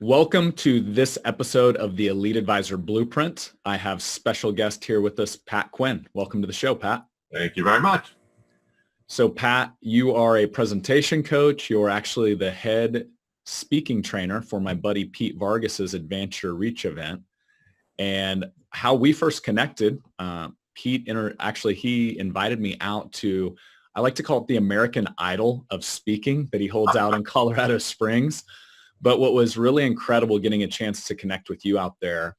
Welcome to this episode of the Elite Advisor Blueprint. I have special guest here with us, Pat Quinn. Welcome to the show, Pat. Thank you very much. So Pat, you are a presentation coach. You're actually the head speaking trainer for my buddy Pete Vargas's Advance Your Reach event. And how we first connected, Pete, he invited me out to, I like to call it the American Idol of speaking that he holds out in Colorado Springs. But what was really incredible getting a chance to connect with you out there,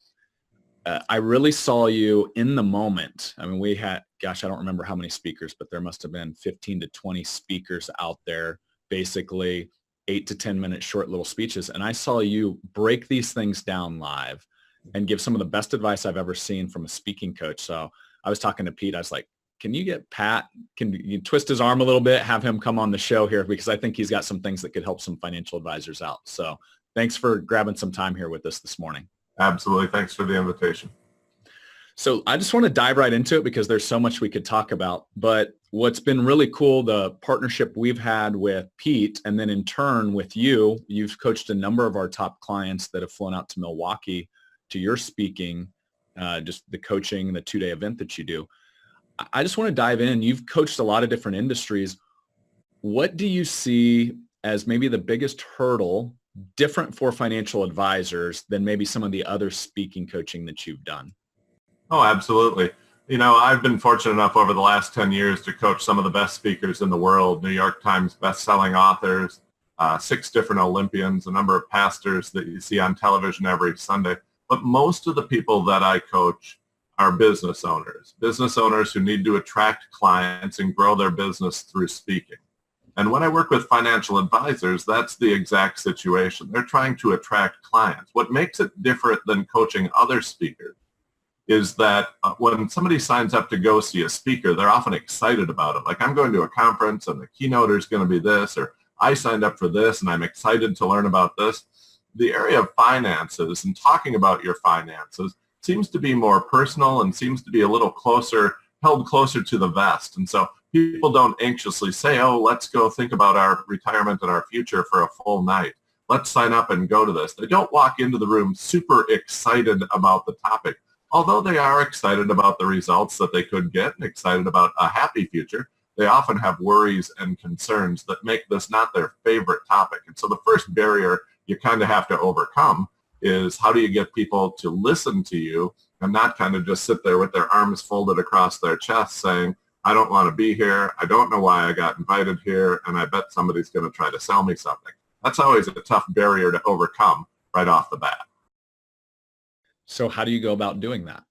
I really saw you in the moment. I mean, we had, I don't remember how many speakers, but there must have been 15 to 20 speakers out there, basically 8 to 10 minute short little speeches. And I saw you break these things down live and give some of the best advice I've ever seen from a speaking coach. So I was talking to Pete. I was like, can you get Pat, can you twist his arm a little bit, have him come on the show here? Because I think he's got some things that could help some financial advisors out. So thanks for grabbing some time here with us this morning. Absolutely. Thanks for the invitation. So I just want to dive right into it because there's so much we could talk about. But what's been really cool, the partnership we've had with Pete, and then in turn with you, you've coached a number of our top clients that have flown out to Milwaukee to your speaking, just the coaching, the 2-day event that you do. I just want to dive in. You've coached a lot of different industries. What do you see as maybe the biggest hurdle different for financial advisors than maybe some of the other speaking coaching that you've done? Oh, absolutely. You know, I've been fortunate enough over the last 10 years to coach some of the best speakers in the world, New York Times bestselling authors, 6 different Olympians, a number of pastors that you see on television every Sunday. But most of the people that I coach are business owners who need to attract clients and grow their business through speaking. And when I work with financial advisors, that's the exact situation. They're trying to attract clients. What makes it different than coaching other speakers is that when somebody signs up to go see a speaker, they're often excited about it. Like, I'm going to a conference and the keynoter is going to be this, or I signed up for this and I'm excited to learn about this. The area of finances and talking about your finances seems to be more personal and seems to be a little closer, held closer to the vest. And so people don't anxiously say, oh, let's go think about our retirement and our future for a full night. Let's sign up and go to this. They don't walk into the room super excited about the topic. Although they are excited about the results that they could get and excited about a happy future, they often have worries and concerns that make this not their favorite topic. And so the first barrier you kind of have to overcome is, how do you get people to listen to you and not kind of just sit there with their arms folded across their chest saying, I don't want to be here, I don't know why I got invited here, and I bet somebody's going to try to sell me something. That's always a tough barrier to overcome right off the bat. So how do you go about doing that?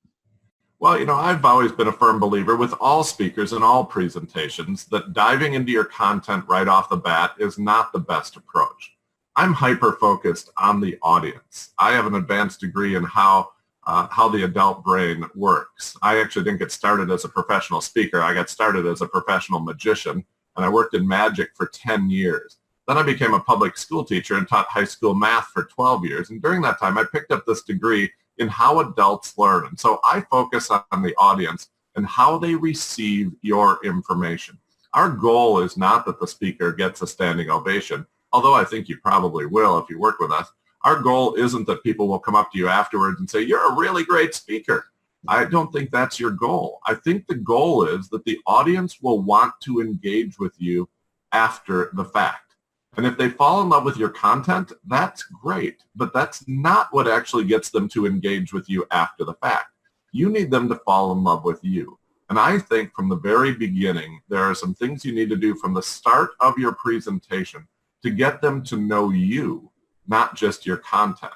Well, you know, I've always been a firm believer with all speakers and all presentations that diving into your content right off the bat is not the best approach. I'm hyper-focused on the audience. I have an advanced degree in how the adult brain works. I actually didn't get started as a professional speaker. I got started as a professional magician, and I worked in magic for 10 years. Then I became a public school teacher and taught high school math for 12 years. And during that time, I picked up this degree in how adults learn. And so I focus on the audience and how they receive your information. Our goal is not that the speaker gets a standing ovation, although I think you probably will if you work with us. Our goal isn't that people will come up to you afterwards and say, you're a really great speaker. I don't think that's your goal. I think the goal is that the audience will want to engage with you after the fact. And if they fall in love with your content, that's great, but that's not what actually gets them to engage with you after the fact. You need them to fall in love with you. And I think from the very beginning, there are some things you need to do from the start of your presentation to get them to know you, not just your content.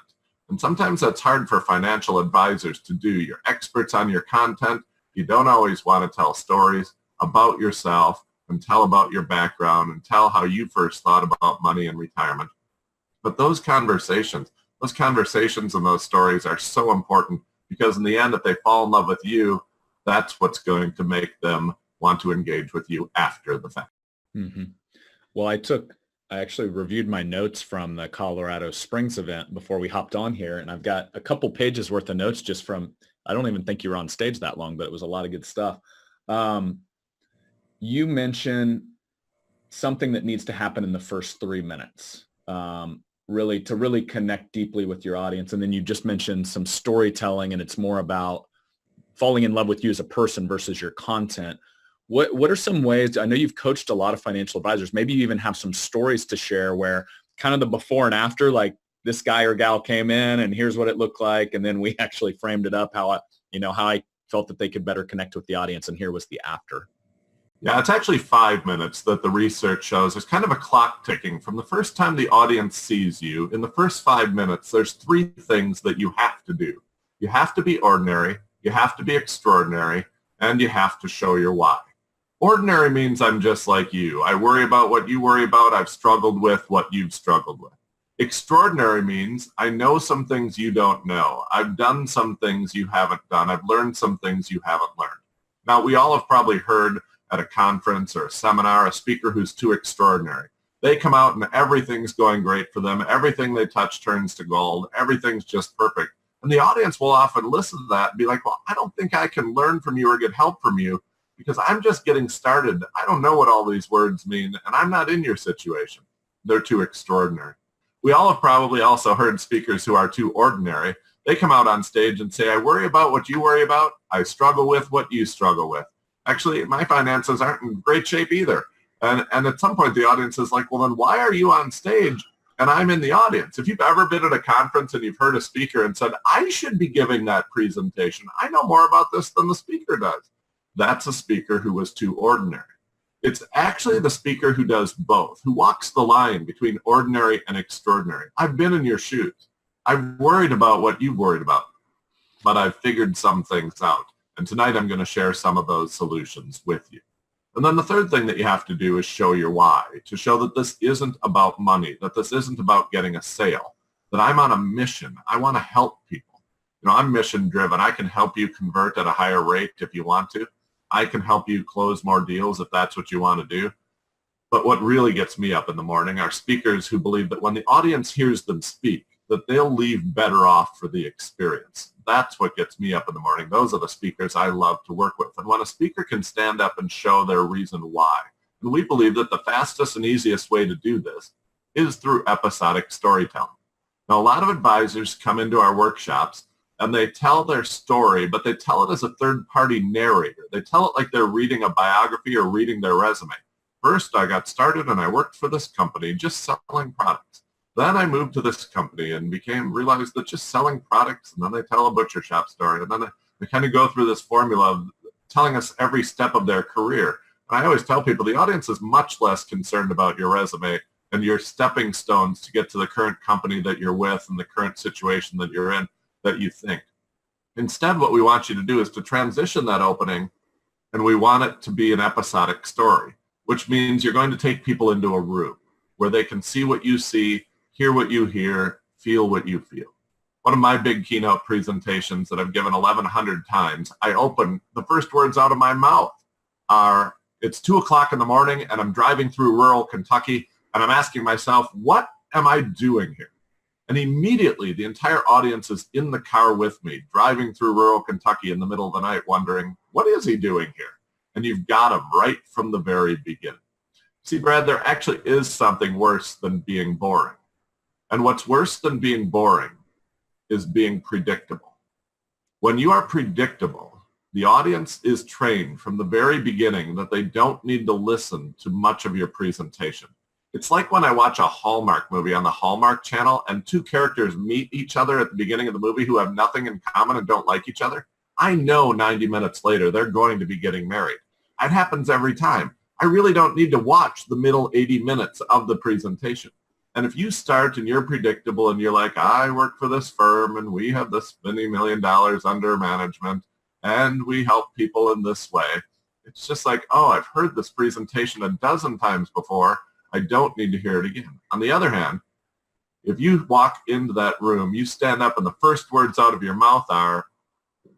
And sometimes that's hard for financial advisors to do. You're experts on your content. You don't always want to tell stories about yourself and tell about your background and tell how you first thought about money and retirement. But those conversations and those stories are so important, because in the end, if they fall in love with you, that's what's going to make them want to engage with you after the fact. Mm-hmm. Well, I actually reviewed my notes from the Colorado Springs event before we hopped on here, and I've got a couple pages worth of notes just from, I don't even think you were on stage that long, but it was a lot of good stuff. You mentioned something that needs to happen in the first 3 minutes. really connect deeply with your audience. And then you just mentioned some storytelling, and it's more about falling in love with you as a person versus your content. What are some ways, I know you've coached a lot of financial advisors, maybe you even have some stories to share where kind of the before and after, like this guy or gal came in and here's what it looked like. And then we actually framed it up how I felt that they could better connect with the audience. And here was the after. Yeah, it's actually 5 minutes that the research shows. There's kind of a clock ticking. From the first time the audience sees you, in the first 5 minutes, there's 3 things that you have to do. You have to be ordinary, you have to be extraordinary, and you have to show your why. Ordinary means I'm just like you. I worry about what you worry about. I've struggled with what you've struggled with. Extraordinary means I know some things you don't know. I've done some things you haven't done. I've learned some things you haven't learned. Now, we all have probably heard at a conference or a seminar, a speaker who's too extraordinary. They come out and everything's going great for them. Everything they touch turns to gold. Everything's just perfect. And the audience will often listen to that and be like, well, I don't think I can learn from you or get help from you because I'm just getting started. I don't know what all these words mean, and I'm not in your situation. They're too extraordinary. We all have probably also heard speakers who are too ordinary. They come out on stage and say, I worry about what you worry about. I struggle with what you struggle with. Actually, my finances aren't in great shape either. And at some point, the audience is like, well, then why are you on stage and I'm in the audience? If you've ever been at a conference and you've heard a speaker and said, I should be giving that presentation. I know more about this than the speaker does. That's a speaker who was too ordinary. It's actually the speaker who does both, who walks the line between ordinary and extraordinary. I've been in your shoes. I've worried about what you've worried about, but I've figured some things out. And tonight I'm going to share some of those solutions with you. And then the third thing that you have to do is show your why, to show that this isn't about money, that this isn't about getting a sale, that I'm on a mission. I want to help people. I'm mission driven. I can help you convert at a higher rate if you want to. I can help you close more deals if that's what you want to do. But what really gets me up in the morning are speakers who believe that when the audience hears them speak, that they'll leave better off for the experience. That's what gets me up in the morning. Those are the speakers I love to work with. And when a speaker can stand up and show their reason why, and we believe that the fastest and easiest way to do this is through episodic storytelling. Now, a lot of advisors come into our workshops and they tell their story, but they tell it as a third-party narrator. They tell it like they're reading a biography or reading their resume. First, I got started and I worked for this company just selling products. Then I moved to this company and realized that just selling products, and then they tell a butcher shop story, and then they kind of go through this formula of telling us every step of their career. And I always tell people the audience is much less concerned about your resume and your stepping stones to get to the current company that you're with and the current situation that you're in that you think. Instead, what we want you to do is to transition that opening, and we want it to be an episodic story, which means you're going to take people into a room where they can see what you see, hear what you hear, feel what you feel. One of my big keynote presentations that I've given 1,100 times, I open, the first words out of my mouth are, it's 2 o'clock in the morning and I'm driving through rural Kentucky and I'm asking myself, what am I doing here? And immediately the entire audience is in the car with me, driving through rural Kentucky in the middle of the night wondering, what is he doing here? And you've got him right from the very beginning. See, Brad, there actually is something worse than being boring. And what's worse than being boring is being predictable. When you are predictable, the audience is trained from the very beginning that they don't need to listen to much of your presentation. It's like when I watch a Hallmark movie on the Hallmark Channel and 2 characters meet each other at the beginning of the movie who have nothing in common and don't like each other. I know 90 minutes later they're going to be getting married. It happens every time. I really don't need to watch the middle 80 minutes of the presentation. And if you start and you're predictable and you're like, I work for this firm and we have this many $1 million under management and we help people in this way, it's just like, oh, I've heard this presentation a dozen times before. I don't need to hear it again. On the other hand, if you walk into that room, you stand up and the first words out of your mouth are,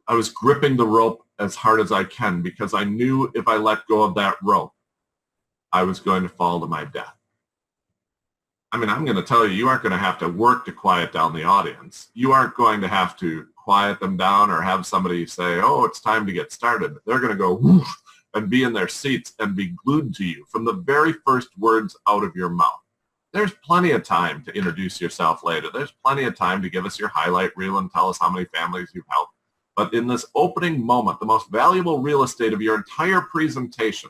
I was gripping the rope as hard as I can because I knew if I let go of that rope, I was going to fall to my death. I mean, I'm going to tell you, you aren't going to have to work to quiet down the audience. You aren't going to have to quiet them down or have somebody say, oh, it's time to get started. They're going to go whoosh and be in their seats and be glued to you from the very first words out of your mouth. There's plenty of time to introduce yourself later. There's plenty of time to give us your highlight reel and tell us how many families you've helped. But in this opening moment, the most valuable real estate of your entire presentation,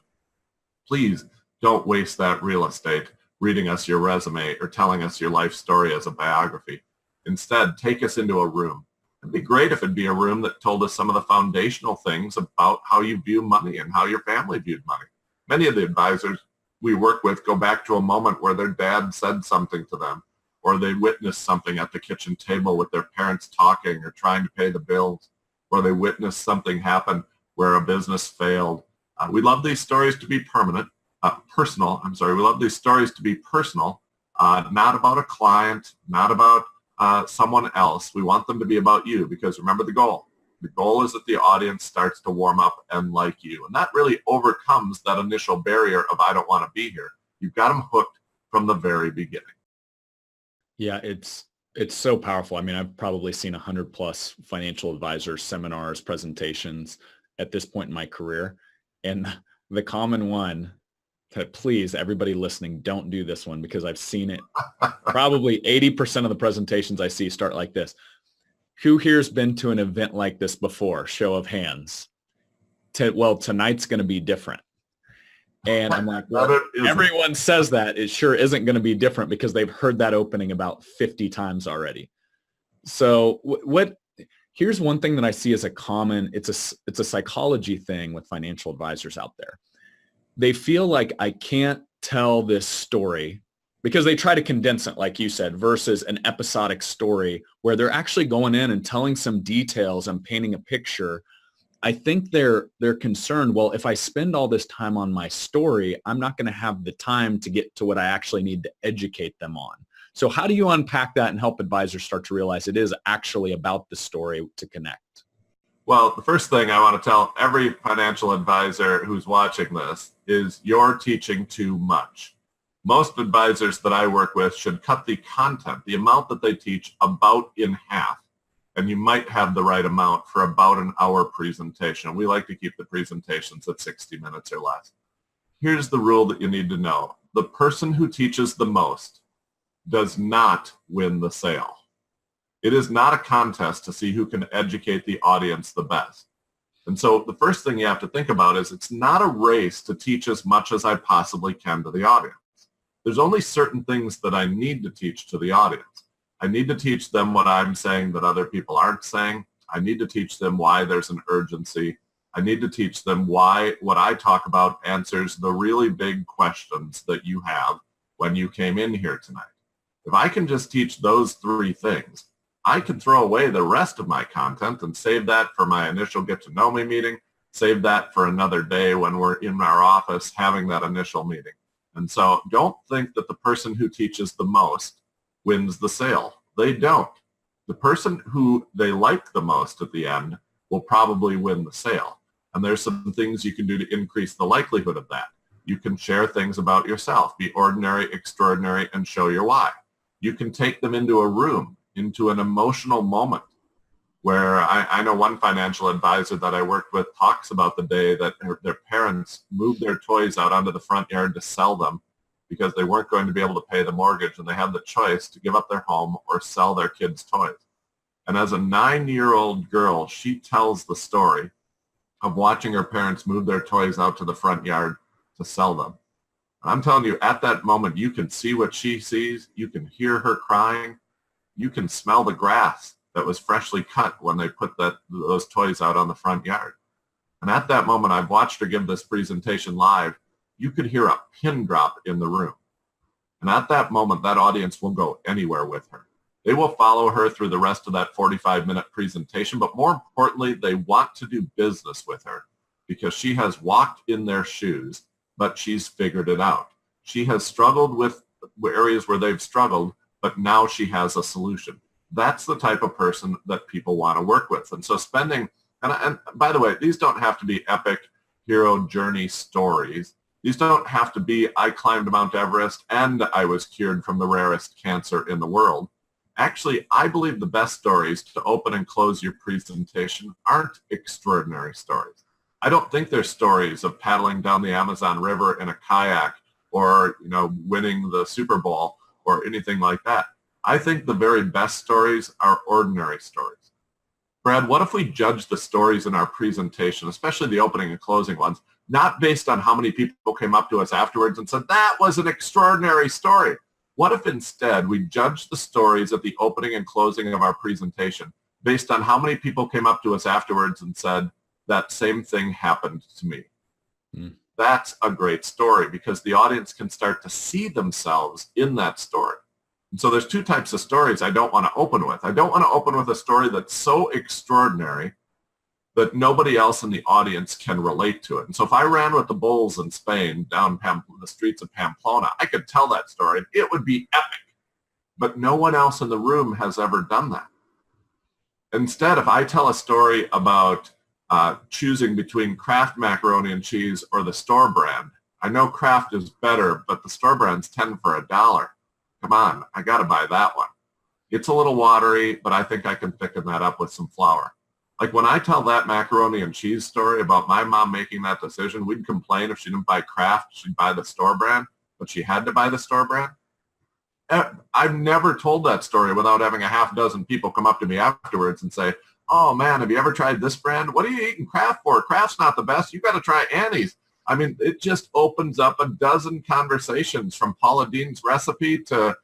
please don't waste that real estate reading us your resume or telling us your life story as a biography. Instead, take us into a room. It'd be great if it'd be a room that told us some of the foundational things about how you view money and how your family viewed money. Many of the advisors we work with go back to a moment where their dad said something to them, or they witnessed something at the kitchen table with their parents talking or trying to pay the bills, or they witnessed something happen where a business failed. We love these stories to be personal. We love these stories to be personal, not about a client, not about someone else. We want them to be about you, because remember the goal. The goal is that the audience starts to warm up and like you. And that really overcomes that initial barrier of I don't want to be here. You've got them hooked from the very beginning. Yeah, it's so powerful. I mean, I've probably seen 100 plus financial advisors, seminars, presentations at this point in my career. And the common one, that please, everybody listening, don't do this one, because I've seen it. Probably 80% of the presentations I see start like this. Who here's been to an event like this before? Show of hands. Well, tonight's going to be different. And I'm like, well, everyone says that. It sure isn't going to be different, because they've heard that opening about 50 times already. So here's one thing that I see as a common, it's a psychology thing with financial advisors out there. They feel like I can't tell this story, because they try to condense it, like you said, versus an episodic story where they're actually going in and telling some details and painting a picture. I think they're concerned, well, if I spend all this time on my story, I'm not going to have the time to get to what I actually need to educate them on. So how do you unpack that and help advisors start to realize it is actually about the story to connect? Well, the first thing I want to tell every financial advisor who's watching this is you're teaching too much. Most advisors that I work with should cut the content, the amount that they teach, about in half. And you might have the right amount for about an hour presentation. We like to keep the presentations at 60 minutes or less. Here's the rule that you need to know. The person who teaches the most does not win the sale. It is not a contest to see who can educate the audience the best. And so the first thing you have to think about is it's not a race to teach as much as I possibly can to the audience. There's only certain things that I need to teach to the audience. I need to teach them what I'm saying that other people aren't saying. I need to teach them why there's an urgency. I need to teach them why what I talk about answers the really big questions that you have when you came in here tonight. If I can just teach those three things, I can throw away the rest of my content and save that for my initial get to know me meeting, save that for another day when we're in our office having that initial meeting. And so don't think that the person who teaches the most wins the sale. They don't. The person who they like the most at the end will probably win the sale. And there's some things you can do to increase the likelihood of that. You can share things about yourself, be ordinary, extraordinary, and show your why. You can take them into a room, into an emotional moment where I know one financial advisor that I worked with talks about the day that their parents moved their toys out onto the front yard to sell them because they weren't going to be able to pay the mortgage, and they had the choice to give up their home or sell their kids' toys. And as a 9-year-old girl, she tells the story of watching her parents move their toys out to the front yard to sell them. And I'm telling you, at that moment, you can see what she sees. You can hear her crying. You can smell the grass that was freshly cut when they put those toys out on the front yard. And at that moment, I've watched her give this presentation live. You could hear a pin drop in the room. And at that moment, that audience will go anywhere with her. They will follow her through the rest of that 45-minute presentation, but more importantly, they want to do business with her because she has walked in their shoes, but she's figured it out. She has struggled with areas where they've struggled, but now she has a solution. That's the type of person that people want to work with. And so and by the way, these don't have to be epic hero journey stories. These don't have to be, I climbed Mount Everest and I was cured from the rarest cancer in the world. Actually, I believe the best stories to open and close your presentation aren't extraordinary stories. I don't think they're stories of paddling down the Amazon River in a kayak or, winning the Super Bowl or anything like that. I think the very best stories are ordinary stories. Brad, what if we judge the stories in our presentation, especially the opening and closing ones, not based on how many people came up to us afterwards and said, that was an extraordinary story? What if instead we judge the stories at the opening and closing of our presentation based on how many people came up to us afterwards and said, that same thing happened to me? That's a great story because the audience can start to see themselves in that story. And so there's two types of stories I don't want to open with. I don't want to open with a story that's so extraordinary that nobody else in the audience can relate to it. And so if I ran with the bulls in Spain down the streets of Pamplona, I could tell that story. It would be epic. But no one else in the room has ever done that. Instead, if I tell a story about choosing between Kraft macaroni and cheese or the store brand, I know Kraft is better, but the store brand's 10 for $1. Come on, I got to buy that one. It's a little watery, but I think I can thicken that up with some flour. Like when I tell that macaroni and cheese story about my mom making that decision, we'd complain if she didn't buy Kraft, she'd buy the store brand, but she had to buy the store brand. I've never told that story without having a half dozen people come up to me afterwards and say, oh man, have you ever tried this brand? What are you eating Kraft for? Kraft's not the best. You got to try Annie's. I mean, it just opens up a dozen conversations from Paula Deen's recipe to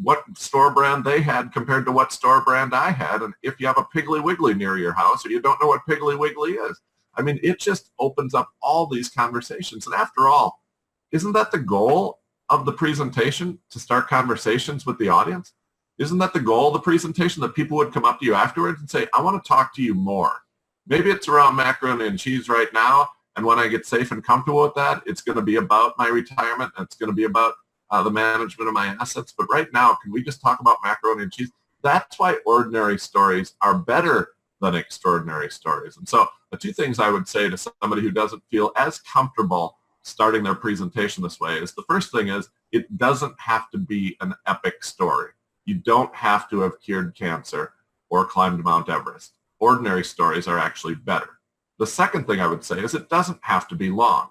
what store brand they had compared to what store brand I had. And if you have a Piggly Wiggly near your house or you don't know what Piggly Wiggly is, I mean, it just opens up all these conversations. And after all, isn't that the goal of the presentation, to start conversations with the audience? Isn't that the goal of the presentation, that people would come up to you afterwards and say, I want to talk to you more? Maybe it's around macaroni and cheese right now. And when I get safe and comfortable with that, it's going to be about my retirement. And it's going to be about the management of my assets. But right now, can we just talk about macaroni and cheese? That's why ordinary stories are better than extraordinary stories. And so the two things I would say to somebody who doesn't feel as comfortable starting their presentation this way is, the first thing is, it doesn't have to be an epic story. You don't have to have cured cancer or climbed Mount Everest. Ordinary stories are actually better. The second thing I would say is, it doesn't have to be long.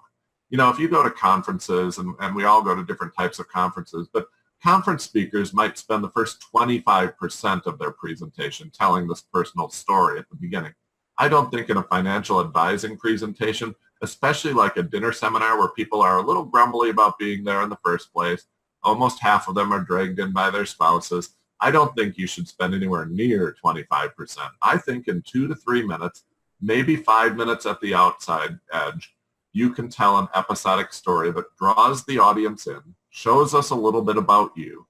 You know, if you go to conferences, and we all go to different types of conferences, but conference speakers might spend the first 25% of their presentation telling this personal story at the beginning. I don't think in a financial advising presentation, especially like a dinner seminar where people are a little grumbly about being there in the first place, almost half of them are dragged in by their spouses, I don't think you should spend anywhere near 25%. I think in 2 to 3 minutes, maybe 5 minutes at the outside edge, you can tell an episodic story that draws the audience in, shows us a little bit about you,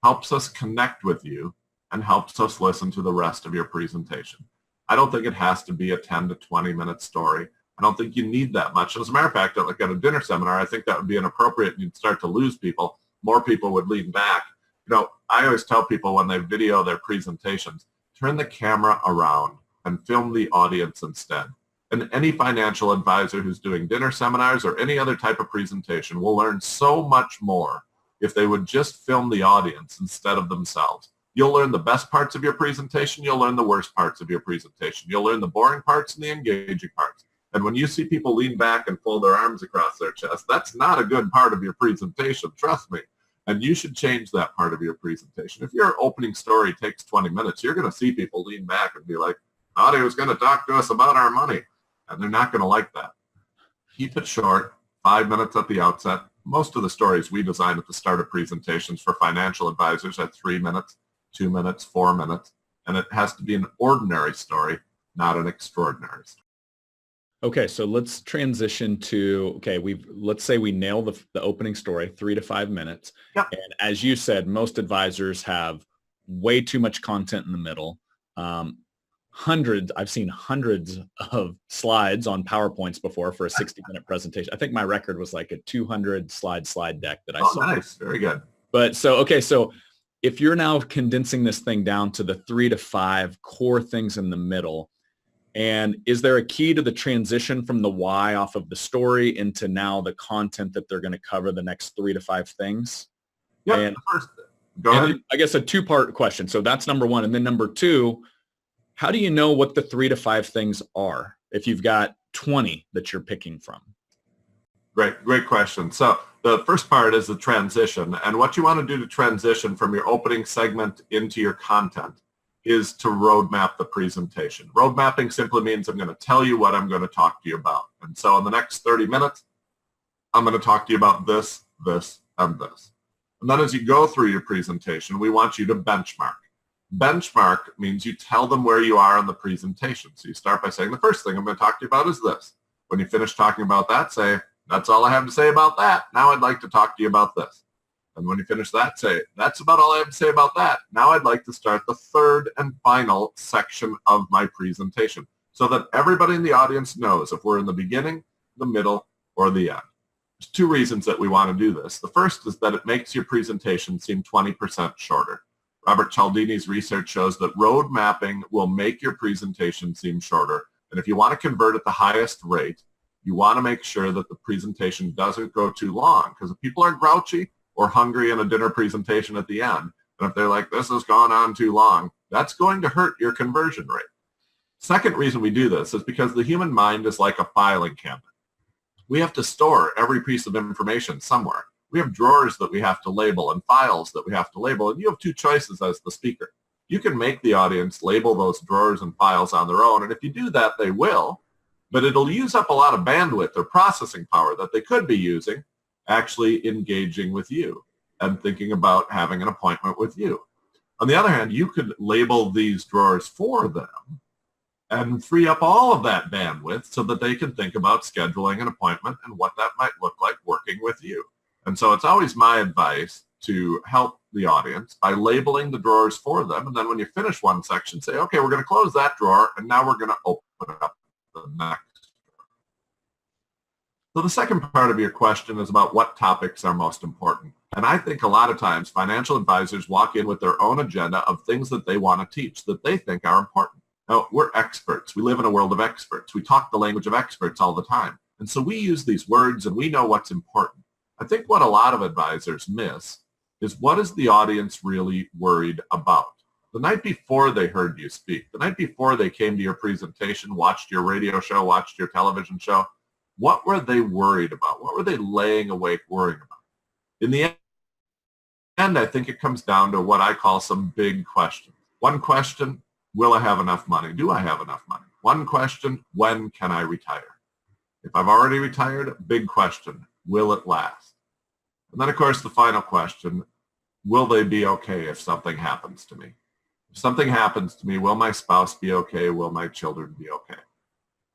helps us connect with you, and helps us listen to the rest of your presentation. I don't think it has to be a 10 to 20 minute story. I don't think you need that much. As a matter of fact, like at a dinner seminar, I think that would be inappropriate. You'd start to lose people. More people would lean back. You know, I always tell people when they video their presentations, turn the camera around and film the audience instead. And any financial advisor who's doing dinner seminars or any other type of presentation will learn so much more if they would just film the audience instead of themselves. You'll learn the best parts of your presentation. You'll learn the worst parts of your presentation. You'll learn the boring parts and the engaging parts. And when you see people lean back and fold their arms across their chest, that's not a good part of your presentation, trust me. And you should change that part of your presentation. If your opening story takes 20 minutes, you're going to see people lean back and be like, thought he was going to talk to us about our money. And they're not going to like that. Keep it short, 5 minutes at the outset. Most of the stories we design at the start of presentations for financial advisors are 3 minutes, 2 minutes, 4 minutes. And it has to be an ordinary story, not an extraordinary story. Okay, so let's transition to, let's say we nail the opening story, 3 to 5 minutes. Yep. And as you said, most advisors have way too much content in the middle. I've seen hundreds of slides on PowerPoints before for a 60-minute presentation. I think my record was like a 200 slide deck that I saw. Oh, nice. Very good. But so if you're now condensing this thing down to the 3 to 5 core things in the middle, and is there a key to the transition from the why off of the story into now the content that they're going to cover the next 3 to 5 things? Yeah. And, Go ahead. I guess a two-part question. So that's number one. And then number two, how do you know what the 3 to 5 things are if you've got 20 that you're picking from? Great question. So The first part is the transition. And what you want to do to transition from your opening segment into your content is to roadmap the presentation. Road mapping simply means I'm going to tell you what I'm going to talk to you about. And so in the next 30 minutes, I'm going to talk to you about this, this, and this. And then as you go through your presentation, we want you to benchmark. Benchmark means you tell them where you are in the presentation. So you start by saying, the first thing I'm going to talk to you about is this. When you finish talking about that, say, that's all I have to say about that. Now I'd like to talk to you about this. And when you finish that, say, that's about all I have to say about that. Now I'd like to start the third and final section of my presentation so that everybody in the audience knows if we're in the beginning, the middle, or the end. There's two reasons that we want to do this. The first is that it makes your presentation seem 20% shorter. Robert Cialdini's research shows that road mapping will make your presentation seem shorter. And if you want to convert at the highest rate, you want to make sure that the presentation doesn't go too long, because if people are grouchy or hungry in a dinner presentation at the end, and if they're like, this has gone on too long, that's going to hurt your conversion rate. Second reason we do this is because the human mind is like a filing cabinet. We have to store every piece of information somewhere. We have drawers that we have to label and files that we have to label, and you have two choices as the speaker. You can make the audience label those drawers and files on their own, and if you do that, they will, but it'll use up a lot of bandwidth or processing power that they could be using actually engaging with you and thinking about having an appointment with you. On the other hand, you could label these drawers for them and free up all of that bandwidth so that they can think about scheduling an appointment and what that might look like working with you. And so it's always my advice to help the audience by labeling the drawers for them. And then when you finish one section, say, okay, we're going to close that drawer, and now we're going to open up the next. So the second part of your question is about what topics are most important. And I think a lot of times financial advisors walk in with their own agenda of things that they want to teach that they think are important. Now, we're experts. We live in a world of experts. We talk the language of experts all the time. And so we use these words and we know what's important. I think what a lot of advisors miss is what is the audience really worried about? The night before they heard you speak, the night before they came to your presentation, watched your radio show, watched your television show, what were they worried about? What were they laying awake worrying about? In the end, I think it comes down to what I call some big questions. One question, will I have enough money? Do I have enough money? One question, when can I retire? If I've already retired, big question, will it last? And then, of course, the final question, will they be okay if something happens to me? If something happens to me, will my spouse be okay? Will my children be okay?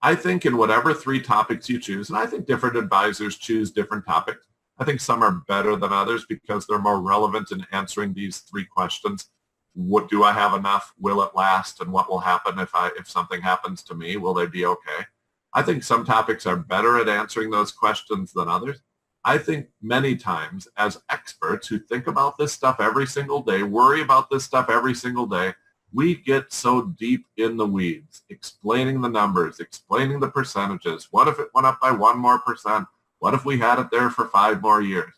I think in whatever three topics you choose, and I think different advisors choose different topics. I think some are better than others because they're more relevant in answering these three questions. What do I have enough? Will it last? And what will happen if something happens to me? Will they be okay? I think some topics are better at answering those questions than others. I think many times as experts who think about this stuff every single day, worry about this stuff every single day, we get so deep in the weeds, explaining the numbers, explaining the percentages. What if it went up by 1 more percent? What if we had it there for 5 more years?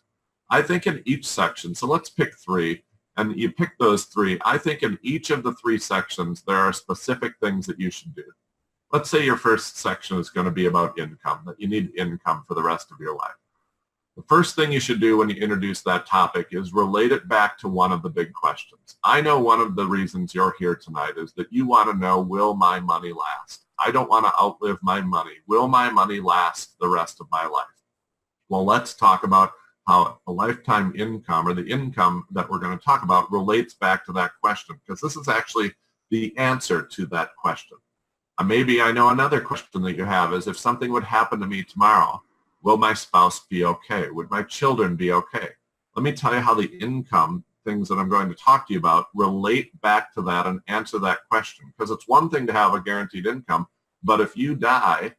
I think in each section, so let's pick 3, and you pick those 3. I think in each of the 3 sections, there are specific things that you should do. Let's say your first section is going to be about income, that you need income for the rest of your life. The first thing you should do when you introduce that topic is relate it back to one of the big questions. I know one of the reasons you're here tonight is that you want to know, will my money last? I don't want to outlive my money. Will my money last the rest of my life? Well, let's talk about how a lifetime income, or the income that we're going to talk about, relates back to that question, because this is actually the answer to that question. Maybe I know another question that you have is, if something would happen to me tomorrow, will my spouse be okay? Would my children be okay? Let me tell you how the income things that I'm going to talk to you about relate back to that and answer that question. Because it's one thing to have a guaranteed income, but if you die,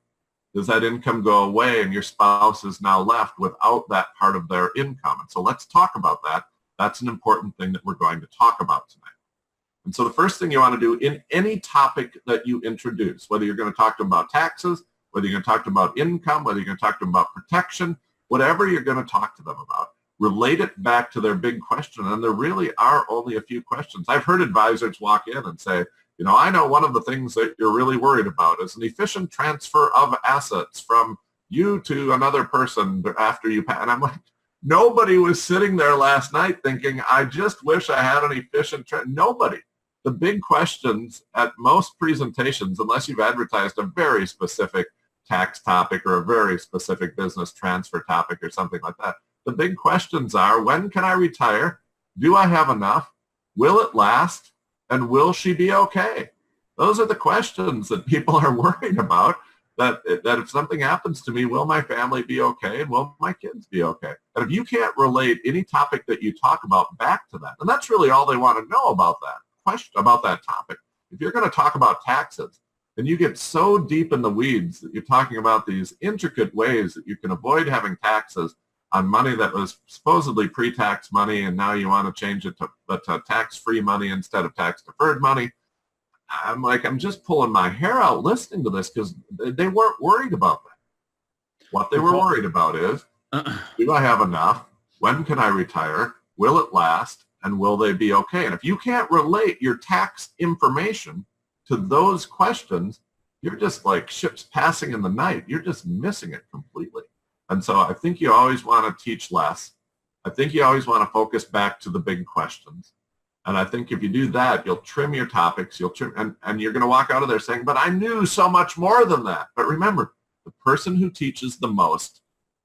does that income go away and your spouse is now left without that part of their income? And so let's talk about that. That's an important thing that we're going to talk about tonight. And so the first thing you want to do in any topic that you introduce, whether you're going to talk to them about taxes, whether you're going to talk to them about income, whether you're going to talk to them about protection, whatever you're going to talk to them about, relate it back to their big question. And there really are only a few questions. I've heard advisors walk in and say, you know, I know one of the things that you're really worried about is an efficient transfer of assets from you to another person after you pass. And I'm like, Nobody was sitting there last night thinking, I just wish I had an efficient trend. Nobody. The big questions at most presentations, unless you've advertised a very specific tax topic or a very specific business transfer topic or something like that, the big questions are, when can I retire? Do I have enough? Will it last? And will she be okay? Those are the questions that people are worried about, that if something happens to me, will my family be okay? And will my kids be okay? And if you can't relate any topic that you talk about back to that, and that's really all they want to know about that question, about that topic. If you're going to talk about taxes, and you get so deep in the weeds that you're talking about these intricate ways that you can avoid having taxes on money that was supposedly pre-tax money, and now you want to change it to tax-free money instead of tax-deferred money. I'm just pulling my hair out listening to this, because they weren't worried about that. What they were worried about is, do I have enough? When can I retire? Will it last? And will they be okay? And if you can't relate your tax information to those questions, you're just like ships passing in the night. You're just missing it completely. And so I think you always want to teach less. I think you always want to focus back to the big questions. And I think if you do that, you'll trim your topics, and you're going to walk out of there saying, but I knew so much more than that. But remember, the person who teaches the most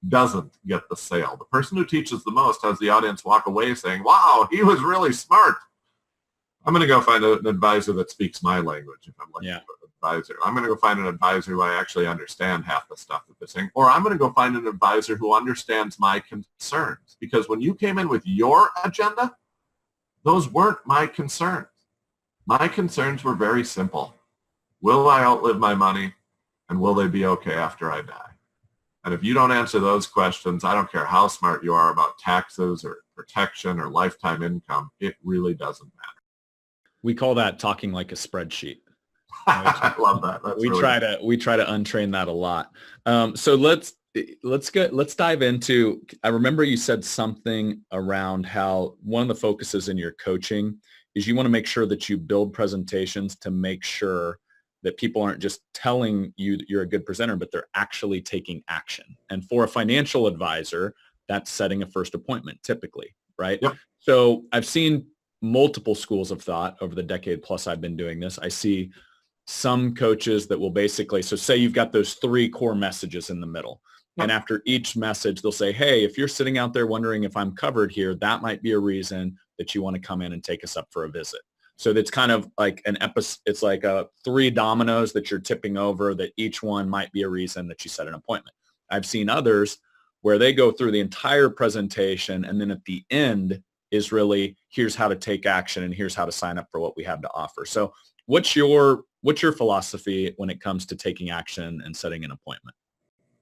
doesn't get the sale. The person who teaches the most has the audience walk away saying, wow, he was really smart. I'm going to go find an advisor that speaks my language if I'm looking for an advisor. I'm going to go find an advisor who I actually understand half the stuff that they're saying. Or I'm going to go find an advisor who understands my concerns. Because when you came in with your agenda, those weren't my concerns. My concerns were very simple. Will I outlive my money? And will they be okay after I die? And if you don't answer those questions, I don't care how smart you are about taxes or protection or lifetime income, it really doesn't matter. We call that talking like a spreadsheet. I love that. We try to untrain that a lot. So let's dive into, I remember you said something around how one of the focuses in your coaching is you want to make sure that you build presentations to make sure that people aren't just telling you that you're a good presenter, but they're actually taking action. And for a financial advisor, that's setting a first appointment typically, right? Yep. So I've seen multiple schools of thought over the decade plus I've been doing this. I see some coaches that will basically, so say you've got those 3 core messages in the middle. Yep. And after each message, they'll say, hey, if you're sitting out there wondering if I'm covered here, that might be a reason that you want to come in and take us up for a visit. So that's kind of like it's like 3 dominoes that you're tipping over, that each one might be a reason that you set an appointment. I've seen others where they go through the entire presentation, and then at the end is really, here's how to take action and here's how to sign up for what we have to offer. So what's your philosophy when it comes to taking action and setting an appointment?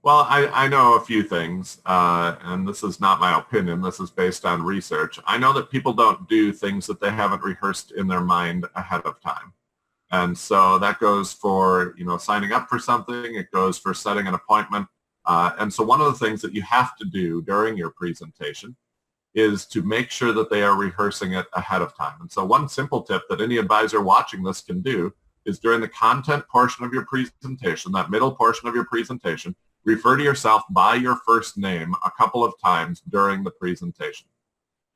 Well, I know a few things, and this is not my opinion. This is based on research. I know that people don't do things that they haven't rehearsed in their mind ahead of time. And so that goes for, signing up for something. It goes for setting an appointment. And so one of the things that you have to do during your presentation is to make sure that they are rehearsing it ahead of time. And so one simple tip that any advisor watching this can do is during the content portion of your presentation, that middle portion of your presentation, refer to yourself by your first name a couple of times during the presentation.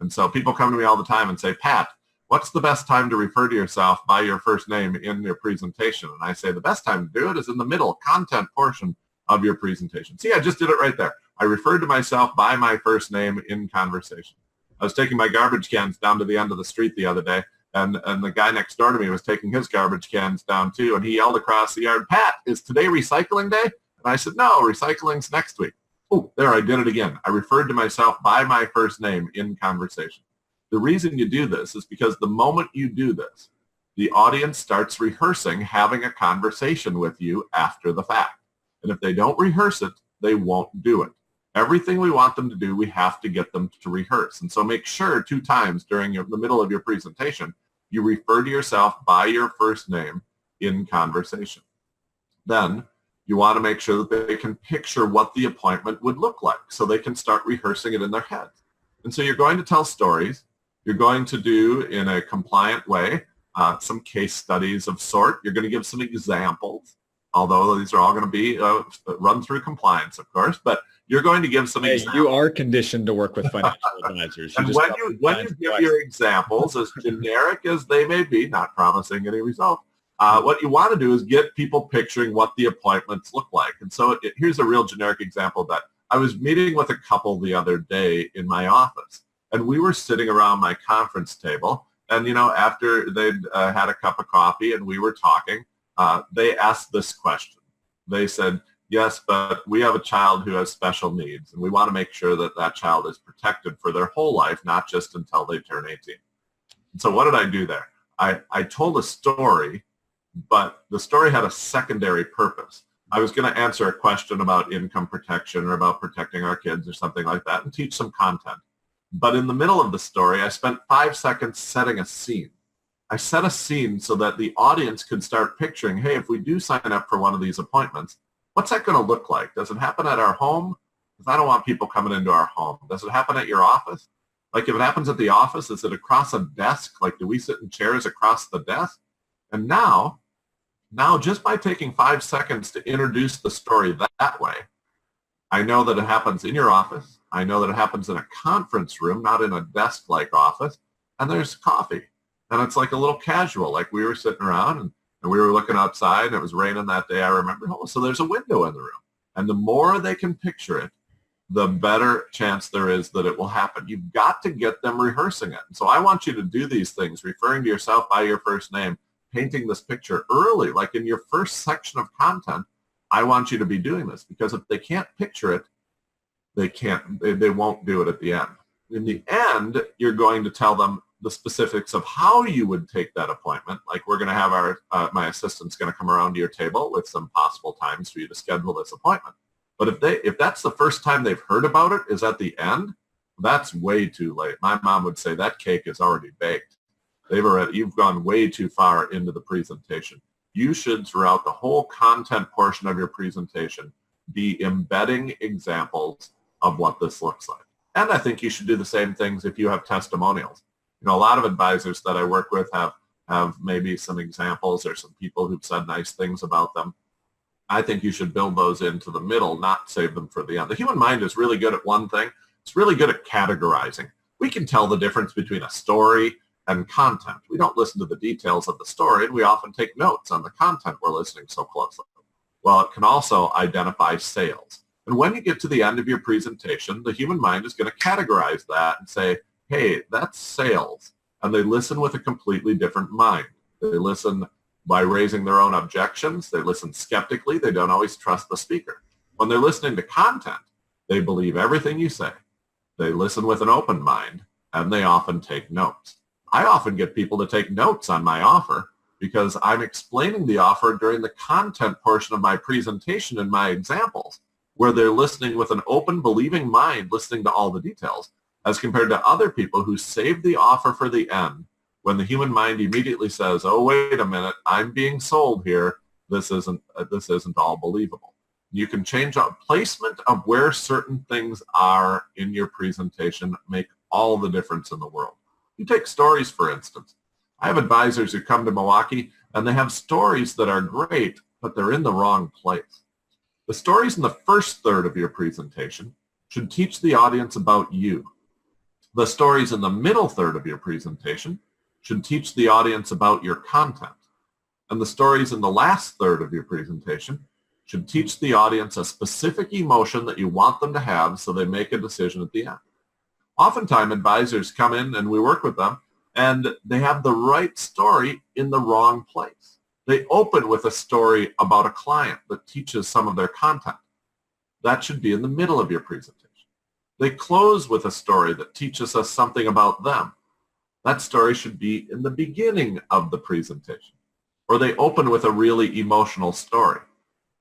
And so people come to me all the time and say, Pat, what's the best time to refer to yourself by your first name in your presentation? And I say the best time to do it is in the middle content portion of your presentation. See, I just did it right there. I referred to myself by my first name in conversation. I was taking my garbage cans down to the end of the street the other day, and the guy next door to me was taking his garbage cans down too, and he yelled across the yard, Pat, is today recycling day? And I said, no, recycling's next week. Oh, there, I did it again. I referred to myself by my first name in conversation. The reason you do this is because the moment you do this, the audience starts rehearsing having a conversation with you after the fact. And if they don't rehearse it, they won't do it. Everything we want them to do, we have to get them to rehearse. And so make sure 2 times during the middle of your presentation, you refer to yourself by your first name in conversation. Then you want to make sure that they can picture what the appointment would look like so they can start rehearsing it in their heads. And so you're going to tell stories. You're going to do, in a compliant way, some case studies of sort. You're going to give some examples, although these are all going to be run through compliance, of course. But you're going to give some Hey, examples. you are conditioned to work with financial advisors. And when you give your examples, as generic as they may be, not promising any result, what you want to do is get people picturing what the appointments look like. And so here's a real generic example of that. I was meeting with a couple the other day in my office, and we were sitting around my conference table. And, after they'd had a cup of coffee and we were talking, they asked this question. They said, yes, but we have a child who has special needs, and we want to make sure that that child is protected for their whole life, not just until they turn 18. And so what did I do there? I told a story, but the story had a secondary purpose. I was going to answer a question about income protection or about protecting our kids or something like that and teach some content. But in the middle of the story, I spent 5 seconds setting a scene. I set a scene so that the audience could start picturing, hey, if we do sign up for one of these appointments, what's that going to look like? Does it happen at our home? Because I don't want people coming into our home. Does it happen at your office? Like if it happens at the office, is it across a desk? Like do we sit in chairs across the desk? And now just by taking 5 seconds to introduce the story that way, I know that it happens in your office. I know that it happens in a conference room, not in a desk-like office. And there's coffee. And it's like a little casual, like we were sitting around and we were looking outside and it was raining that day, I remember. Oh, so there's a window in the room. And the more they can picture it, the better chance there is that it will happen. You've got to get them rehearsing it. And so I want you to do these things, referring to yourself by your first name, painting this picture early, like in your first section of content. I want you to be doing this because if they can't picture it, they won't do it at the end. In the end, you're going to tell them the specifics of how you would take that appointment. Like we're going to have my assistant's going to come around to your table with some possible times for you to schedule this appointment. But if that's the first time they've heard about it is at the end, that's way too late. My mom would say that cake is already baked. You've gone way too far into the presentation. You should, throughout the whole content portion of your presentation, be embedding examples of what this looks like. And I think you should do the same things if you have testimonials. A lot of advisors that I work with have maybe some examples or some people who've said nice things about them. I think you should build those into the middle, not save them for the end. The human mind is really good at one thing. It's really good at categorizing. We can tell the difference between a story and content. We don't listen to the details of the story, and we often take notes on the content we're listening so closely. Well, it can also identify sales. And when you get to the end of your presentation, the human mind is going to categorize that and say, hey, that's sales. And they listen with a completely different mind. They listen by raising their own objections. They listen skeptically. They don't always trust the speaker. When they're listening to content, they believe everything you say. They listen with an open mind, and they often take notes. I often get people to take notes on my offer because I'm explaining the offer during the content portion of my presentation and my examples, where they're listening with an open, believing mind, listening to all the details, as compared to other people who save the offer for the end when the human mind immediately says, oh, wait a minute, I'm being sold here. This isn't all believable. You can change up placement of where certain things are in your presentation, make all the difference in the world. You take stories, for instance. I have advisors who come to Milwaukee and they have stories that are great, but they're in the wrong place. The stories in the first third of your presentation should teach the audience about you. The stories in the middle third of your presentation should teach the audience about your content. And the stories in the last third of your presentation should teach the audience a specific emotion that you want them to have so they make a decision at the end. Oftentimes, advisors come in and we work with them and they have the right story in the wrong place. They open with a story about a client that teaches some of their content. That should be in the middle of your presentation. They close with a story that teaches us something about them. That story should be in the beginning of the presentation. Or they open with a really emotional story.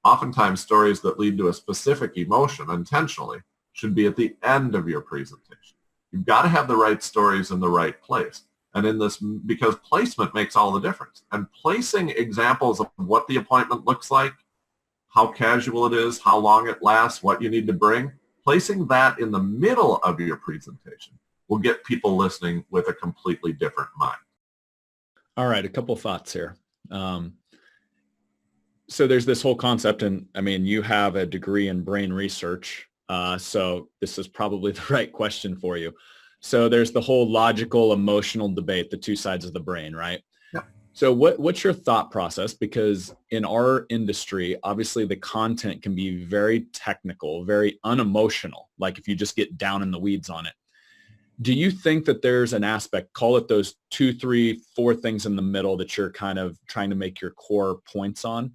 Oftentimes, stories that lead to a specific emotion intentionally should be at the end of your presentation. You've got to have the right stories in the right place. And in this, because placement makes all the difference. And placing examples of what the appointment looks like, how casual it is, how long it lasts, what you need to bring, placing that in the middle of your presentation will get people listening with a completely different mind. All right, a couple thoughts here. So there's this whole concept, and I mean, you have a degree in brain research. So this is probably the right question for you. So there's the whole logical, emotional debate, the two sides of the brain, right? Yeah. So what's your thought process? Because in our industry, obviously the content can be very technical, very unemotional, like if you just get down in the weeds on it. Do you think that there's an aspect, call it those 2, 3, 4 things in the middle that you're kind of trying to make your core points on?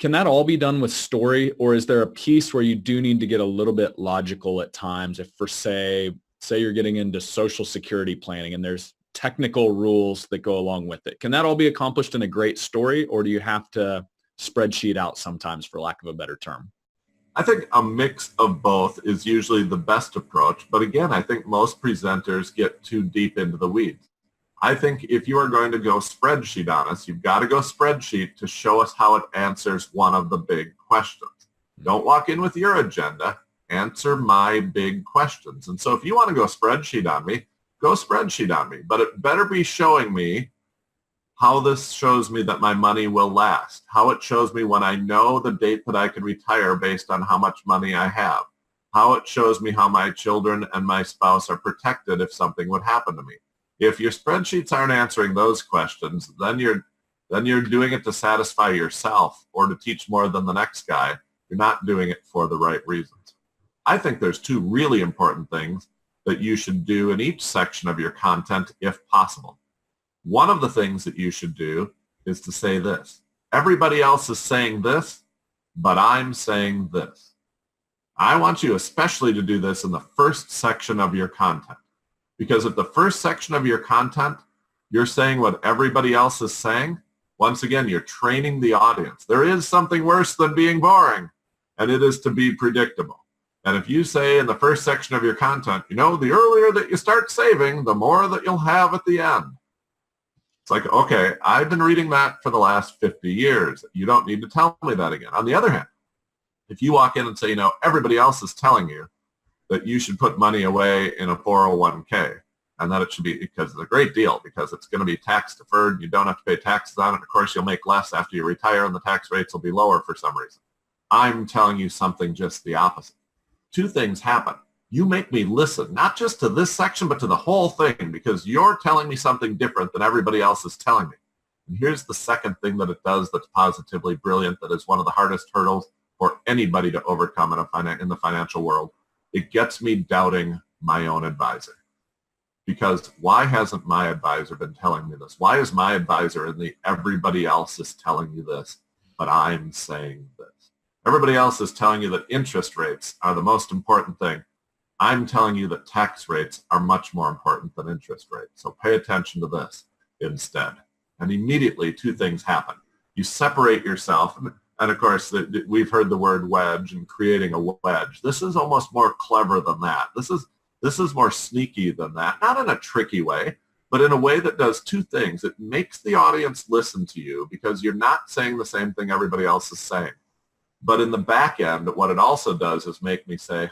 Can that all be done with story, or is there a piece where you do need to get a little bit logical at times? If for say you're getting into social security planning and there's technical rules that go along with it, can that all be accomplished in a great story, or do you have to spreadsheet out sometimes, for lack of a better term? I think a mix of both is usually the best approach. But again, I think most presenters get too deep into the weeds. I think if you are going to go spreadsheet on us, you've got to go spreadsheet to show us how it answers one of the big questions. Don't walk in with your agenda. Answer my big questions. And so if you want to go spreadsheet on me, go spreadsheet on me. But it better be showing me how this shows me that my money will last, how it shows me when I know the date that I can retire based on how much money I have, how it shows me how my children and my spouse are protected if something would happen to me. If your spreadsheets aren't answering those questions, then you're doing it to satisfy yourself or to teach more than the next guy. You're not doing it for the right reasons. I think there's 2 really important things that you should do in each section of your content if possible. One of the things that you should do is to say this: everybody else is saying this, but I'm saying this. I want you especially to do this in the first section of your content. Because if the first section of your content, you're saying what everybody else is saying, once again, you're training the audience. There is something worse than being boring, and it is to be predictable. And if you say in the first section of your content, the earlier that you start saving, the more that you'll have at the end. It's like, okay, I've been reading that for the last 50 years. You don't need to tell me that again. On the other hand, if you walk in and say, everybody else is telling you that you should put money away in a 401k and that it should be, because it's a great deal, because it's going to be tax deferred. You don't have to pay taxes on it. Of course, you'll make less after you retire and the tax rates will be lower for some reason. I'm telling you something just the opposite. 2 things happen. You make me listen, not just to this section, but to the whole thing, because you're telling me something different than everybody else is telling me. And here's the second thing that it does that's positively brilliant, that is one of the hardest hurdles for anybody to overcome in the financial world. It gets me doubting my own advisor. Because why hasn't my advisor been telling me this? Why is my advisor in the everybody else is telling you this, but I'm saying this? Everybody else is telling you that interest rates are the most important thing. I'm telling you that tax rates are much more important than interest rates. So pay attention to this instead. And immediately 2 things happen. You separate yourself. And of course, we've heard the word wedge and creating a wedge. This is almost more clever than that. This is more sneaky than that. Not in a tricky way, but in a way that does 2 things. It makes the audience listen to you because you're not saying the same thing everybody else is saying. But in the back end, what it also does is make me say,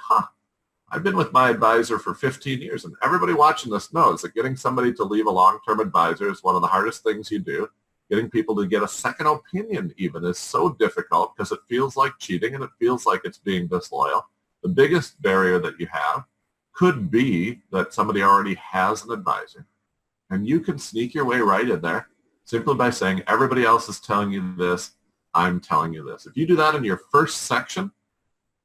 I've been with my advisor for 15 years, and everybody watching this knows that getting somebody to leave a long-term advisor is one of the hardest things you do. Getting people to get a second opinion even is so difficult because it feels like cheating and it feels like it's being disloyal. The biggest barrier that you have could be that somebody already has an advisor, and you can sneak your way right in there simply by saying, everybody else is telling you this, I'm telling you this. If you do that in your first section,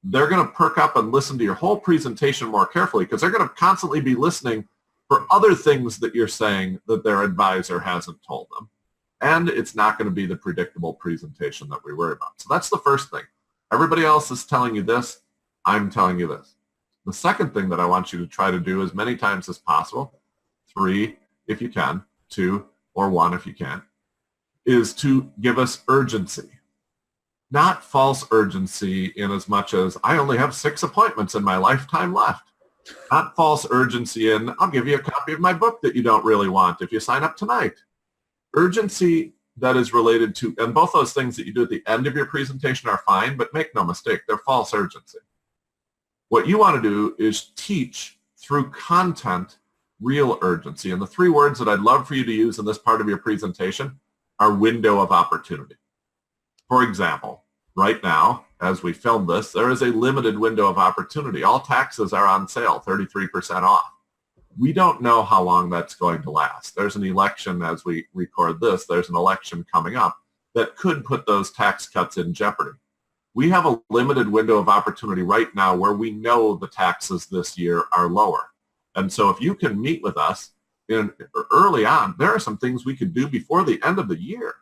they're going to perk up and listen to your whole presentation more carefully because they're going to constantly be listening for other things that you're saying that their advisor hasn't told them. And it's not going to be the predictable presentation that we worry about. So that's the first thing. Everybody else is telling you this, I'm telling you this. The second thing that I want you to try to do as many times as possible, 3 if you can, 2 or 1 if you can, is to give us urgency. Not false urgency in as much as I only have 6 appointments in my lifetime left. Not false urgency in I'll give you a copy of my book that you don't really want if you sign up tonight. Urgency that is related to, and both those things that you do at the end of your presentation are fine, but make no mistake, they're false urgency. What you want to do is teach through content real urgency. And the 3 words that I'd love for you to use in this part of your presentation are window of opportunity. For example, right now, as we film this, there is a limited window of opportunity. All taxes are on sale, 33% off. We don't know how long that's going to last. There's an election as we record this. There's an election coming up that could put those tax cuts in jeopardy. We have a limited window of opportunity right now where we know the taxes this year are lower. And so if you can meet with us early on, there are some things we could do before the end of the year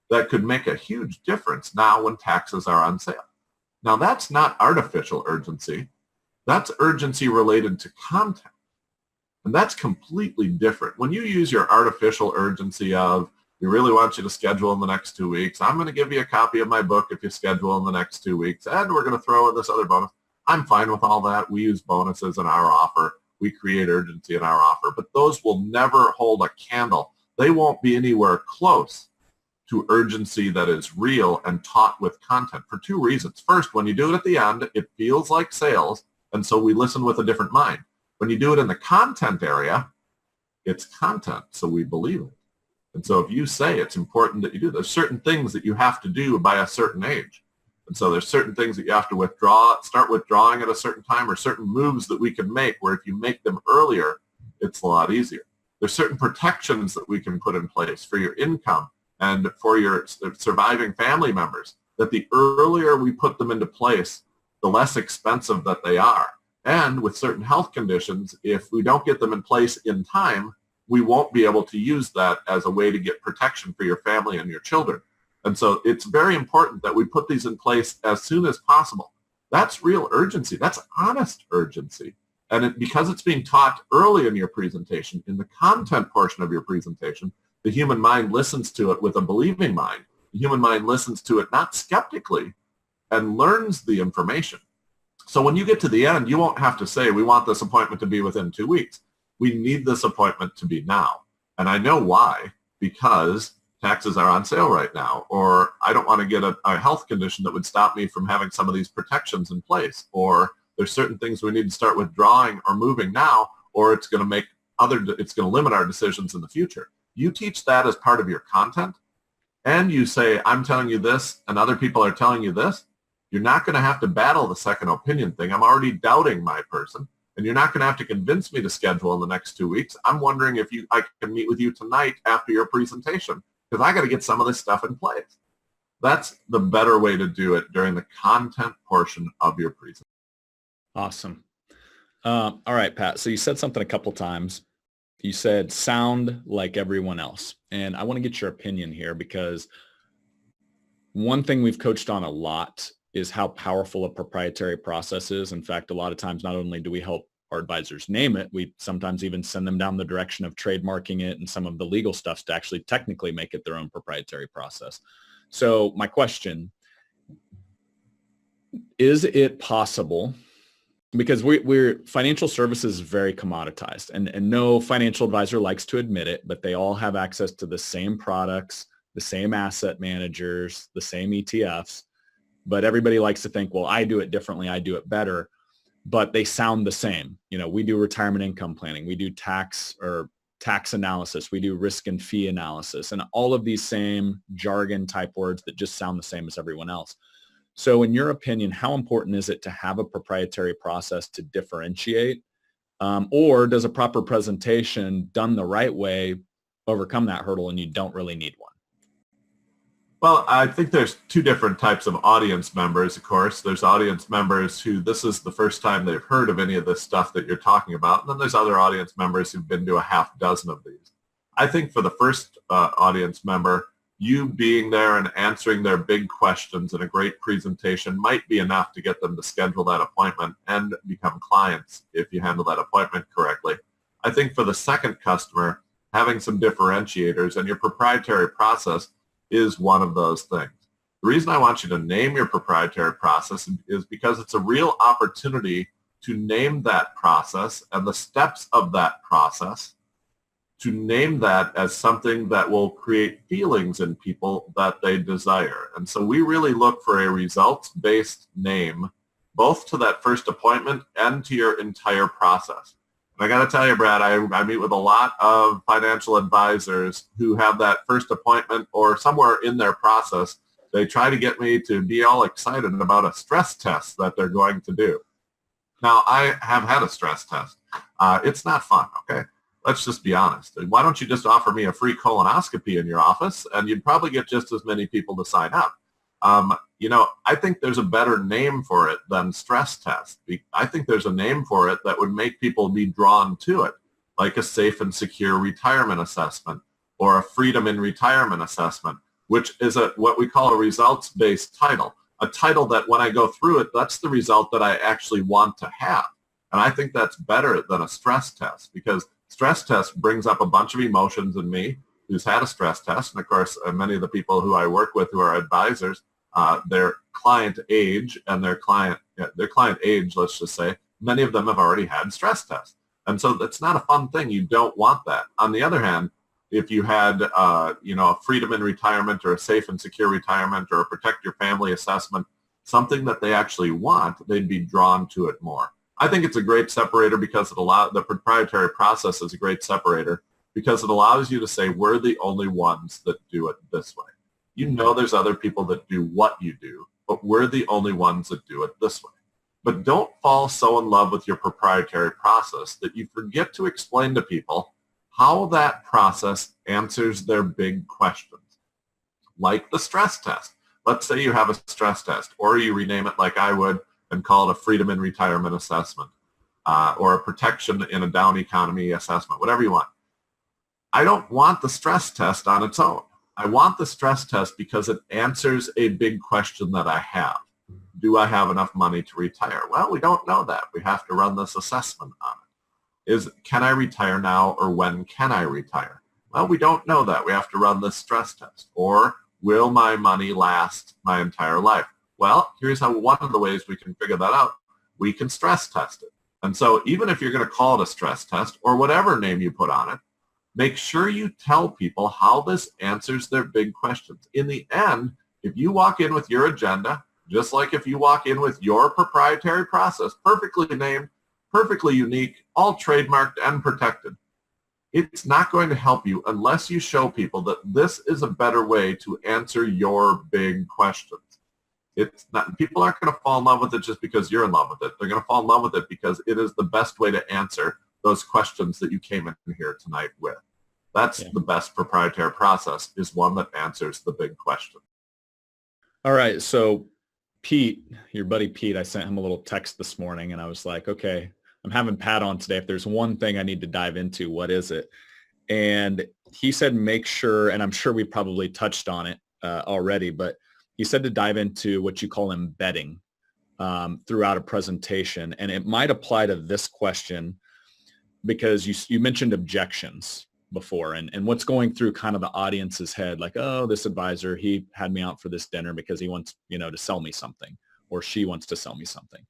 that could make a huge difference now when taxes are on sale. Now, that's not artificial urgency. That's urgency related to content. And that's completely different. When you use your artificial urgency of, we really want you to schedule in the next 2 weeks. I'm going to give you a copy of my book if you schedule in the next 2 weeks. And we're going to throw in this other bonus. I'm fine with all that. We use bonuses in our offer. We create urgency in our offer. But those will never hold a candle. They won't be anywhere close to urgency that is real and taught with content for two reasons. First, when you do it at the end, it feels like sales. And so we listen with a different mind. When you do it in the content area, it's content, so we believe it. And so if you say it's important that you do, there's certain things that you have to do by a certain age. And so there's certain things that you have to start withdrawing at a certain time, or certain moves that we can make where if you make them earlier, it's a lot easier. There's certain protections that we can put in place for your income and for your surviving family members, that the earlier we put them into place, the less expensive that they are. And with certain health conditions, if we don't get them in place in time, we won't be able to use that as a way to get protection for your family and your children. And so it's very important that we put these in place as soon as possible. That's real urgency. That's honest urgency. And because it's being taught early in your presentation, in the content portion of your presentation, the human mind listens to it with a believing mind. The human mind listens to it not skeptically and learns the information. So when you get to the end, you won't have to say, we want this appointment to be within 2 weeks. We need this appointment to be now. And I know why, because taxes are on sale right now, or I don't want to get a health condition that would stop me from having some of these protections in place, or there's certain things we need to start withdrawing or moving now, or it's going to limit our decisions in the future. You teach that as part of your content, and you say, I'm telling you this, and other people are telling you this. You're not going to have to battle the second opinion thing. I'm already doubting my person, and you're not going to have to convince me to schedule in the next 2 weeks. I'm wondering if I can meet with you tonight after your presentation, because I got to get some of this stuff in place. That's the better way to do it during the content portion of your presentation. Awesome. All right, Pat. So you said something a couple times. You said sound like everyone else. And I want to get your opinion here, because one thing we've coached on a lot is how powerful a proprietary process is. In fact, a lot of times, not only do we help our advisors name it, we sometimes even send them down the direction of trademarking it and some of the legal stuff to actually technically make it their own proprietary process. So my question, is it possible, because we're financial services is very commoditized, and no financial advisor likes to admit it, but they all have access to the same products, the same asset managers, the same ETFs. But everybody likes to think, well, I do it differently, I do it better, but they sound the same. You know, we do retirement income planning, we do tax analysis, we do risk and fee analysis, and all of these same jargon type words that just sound the same as everyone else. So in your opinion, how important is it to have a proprietary process to differentiate? Or does a proper presentation done the right way overcome that hurdle and you don't really need one? Well, I think there's two different types of audience members, of course. There's audience members who this is the first time they've heard of any of this stuff that you're talking about. And then there's other audience members who've been to a half dozen of these. I think for the first audience member, you being there and answering their big questions in a great presentation might be enough to get them to schedule that appointment and become clients if you handle that appointment correctly. I think for the second customer, having some differentiators and your proprietary process is one of those things. The reason I want you to name your proprietary process is because it's a real opportunity to name that process and the steps of that process, to name that as something that will create feelings in people that they desire. And so we really look for a results-based name, both to that first appointment and to your entire process. I got to tell you, Brad, I meet with a lot of financial advisors who have that first appointment or somewhere in their process They try to get me to be all excited about a stress test that they're going to do. Now, I have had a stress test. It's not fun, okay? Let's just be honest. Why don't you just offer me a free colonoscopy in your office, and you'd probably get just as many people to sign up. I think there's a better name for it than stress test. I think there's a name for it that would make people be drawn to it, like a safe and secure retirement assessment or a freedom in retirement assessment, which is what we call a results-based title, a title that when I go through it, that's the result that I actually want to have. And I think that's better than a stress test, because stress test brings up a bunch of emotions in me who's had a stress test. And of course, many of the people who I work with who are advisors, their client age and their client age, let's just say, many of them have already had stress tests. And so that's not a fun thing. You don't want that. On the other hand, if you had, a freedom in retirement or a safe and secure retirement or a protect your family assessment, something that they actually want, they'd be drawn to it more. I think it's a great separator because the proprietary process is a great separator because it allows you to say, we're the only ones that do it this way. You know there's other people that do what you do, but we're the only ones that do it this way. But don't fall so in love with your proprietary process that you forget to explain to people how that process answers their big questions, like the stress test. Let's say you have a stress test, or you rename it like I would and call it a freedom in retirement assessment, or a protection in a down economy assessment, whatever you want. I don't want the stress test on its own. I want the stress test because it answers a big question that I have. Do I have enough money to retire? Well, we don't know that. We have to run this assessment on it. Can I retire now, or when can I retire? Well, we don't know that. We have to run this stress test. Or will my money last my entire life? Well, here's one of the ways we can figure that out. We can stress test it. And so even if you're going to call it a stress test or whatever name you put on it, make sure you tell people how this answers their big questions. In the end, if you walk in with your agenda, just like if you walk in with your proprietary process, perfectly named, perfectly unique, all trademarked and protected, it's not going to help you unless you show people that this is a better way to answer your big questions. People aren't going to fall in love with it just because you're in love with it. They're going to fall in love with it because it is the best way to answer those questions that you came in here tonight with. That's the best proprietary process, is one that answers the big question. All right. So Pete, your buddy Pete, I sent him a little text this morning and I was like, okay, I'm having Pat on today. If there's one thing I need to dive into, what is it? And he said, make sure, and I'm sure we probably touched on it already, but he said to dive into what you call embedding throughout a presentation. And it might apply to this question because you mentioned objections before and what's going through kind of the audience's head, like, oh, this advisor, he had me out for this dinner because he wants, to sell me something, or she wants to sell me something.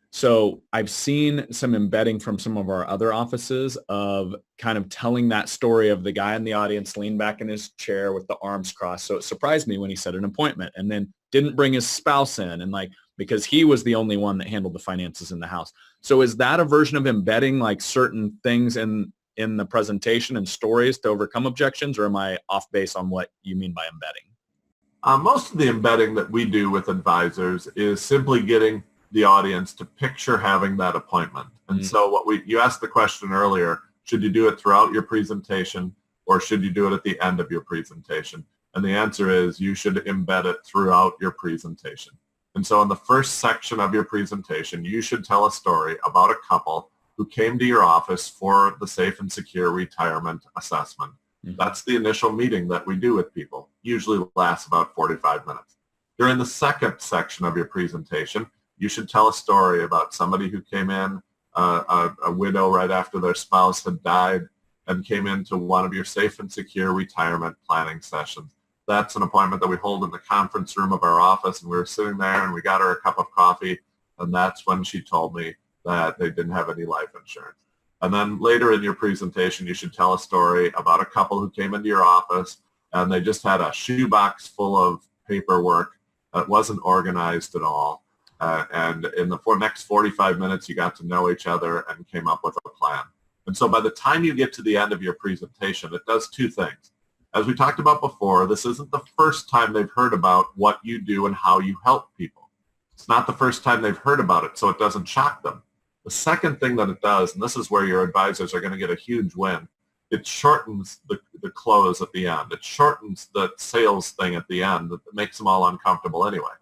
So I've seen some embedding from some of our other offices of kind of telling that story of the guy in the audience leaned back in his chair with the arms crossed. So it surprised me when he set an appointment and then didn't bring his spouse in, and because he was the only one that handled the finances in the house. So is that a version of embedding, like certain things in the presentation and stories to overcome objections, or am I off base on what you mean by embedding? Most of the embedding that we do with advisors is simply getting the audience to picture having that appointment. And so you asked the question earlier, should you do it throughout your presentation or should you do it at the end of your presentation? And the answer is you should embed it throughout your presentation. And so in the first section of your presentation, you should tell a story about a couple who came to your office for the safe and secure retirement assessment. That's the initial meeting that we do with people. Usually lasts about 45 minutes. During the second section of your presentation, you should tell a story about somebody who came in, a widow right after their spouse had died, and came into one of your safe and secure retirement planning sessions. That's an appointment that we hold in the conference room of our office, and we were sitting there and we got her a cup of coffee, and that's when she told me that they didn't have any life insurance. And then later in your presentation, you should tell a story about a couple who came into your office and they just had a shoebox full of paperwork that wasn't organized at all. And in the next 45 minutes, you got to know each other and came up with a plan. And so by the time you get to the end of your presentation, it does two things. As we talked about before, this isn't the first time they've heard about what you do and how you help people. It's not the first time they've heard about it, so it doesn't shock them. The second thing that it does, and this is where your advisors are going to get a huge win, it shortens the close at the end. It shortens the sales thing at the end that makes them all uncomfortable anyway.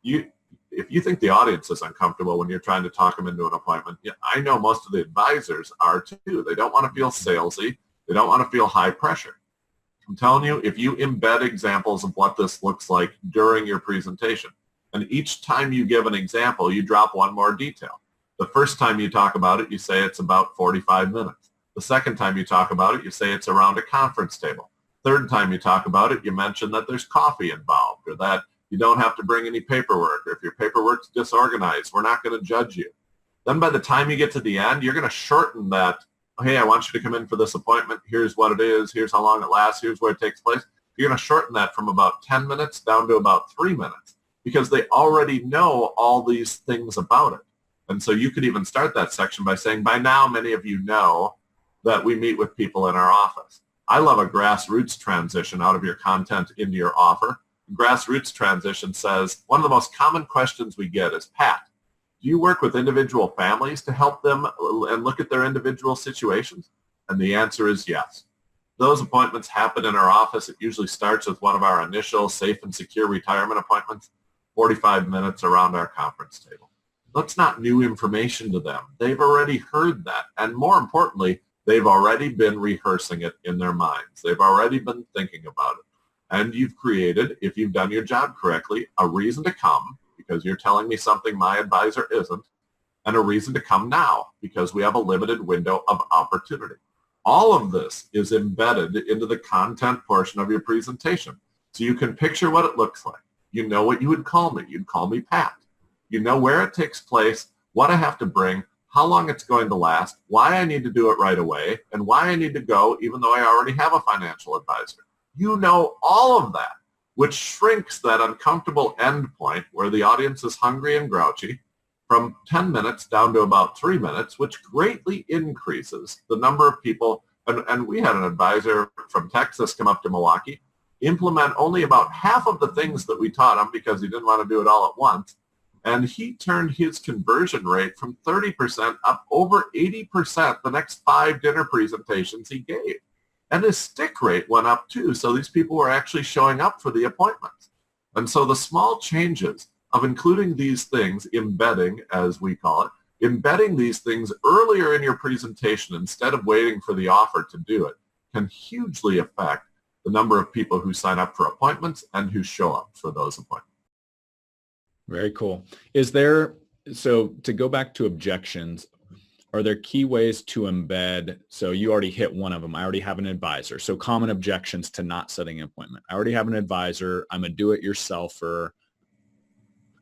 If you think the audience is uncomfortable when you're trying to talk them into an appointment, I know most of the advisors are too. They don't want to feel salesy. They don't want to feel high pressure. I'm telling you, if you embed examples of what this looks like during your presentation, and each time you give an example, you drop one more detail. The first time you talk about it, you say it's about 45 minutes. The second time you talk about it, you say it's around a conference table. Third time you talk about it, you mention that there's coffee involved, or that you don't have to bring any paperwork, or if your paperwork's disorganized, we're not going to judge you. Then by the time you get to the end, you're going to shorten that. Hey, I want you to come in for this appointment. Here's what it is. Here's how long it lasts. Here's where it takes place. You're going to shorten that from about 10 minutes down to about 3 minutes because they already know all these things about it. And so you could even start that section by saying, by now, many of you know that we meet with people in our office. I love a grassroots transition out of your content into your offer. Grassroots transition says, one of the most common questions we get is, Pat, do you work with individual families to help them and look at their individual situations? And the answer is yes. Those appointments happen in our office. It usually starts with one of our initial safe and secure retirement appointments, 45 minutes around our conference table. That's not new information to them. They've already heard that. And more importantly, they've already been rehearsing it in their minds. They've already been thinking about it. And you've created, if you've done your job correctly, a reason to come because you're telling me something my advisor isn't, and a reason to come now because we have a limited window of opportunity. All of this is embedded into the content portion of your presentation. So you can picture what it looks like. You know what you would call me. You'd call me Pat. You know where it takes place, what I have to bring, how long it's going to last, why I need to do it right away, and why I need to go even though I already have a financial advisor. You know all of that, which shrinks that uncomfortable endpoint where the audience is hungry and grouchy from 10 minutes down to about 3 minutes, which greatly increases the number of people. And we had an advisor from Texas come up to Milwaukee, implement only about half of the things that we taught him because he didn't want to do it all at once. And he turned his conversion rate from 30% up over 80% the next 5 dinner presentations he gave. And his stick rate went up too. So these people were actually showing up for the appointments. And so the small changes of including these things, embedding as we call it, embedding these things earlier in your presentation instead of waiting for the offer to do it can hugely affect the number of people who sign up for appointments and who show up for those appointments. Very cool. So to go back to objections, are there key ways to embed? So you already hit one of them. I already have an advisor. So common objections to not setting an appointment. I already have an advisor. I'm a do-it-yourselfer.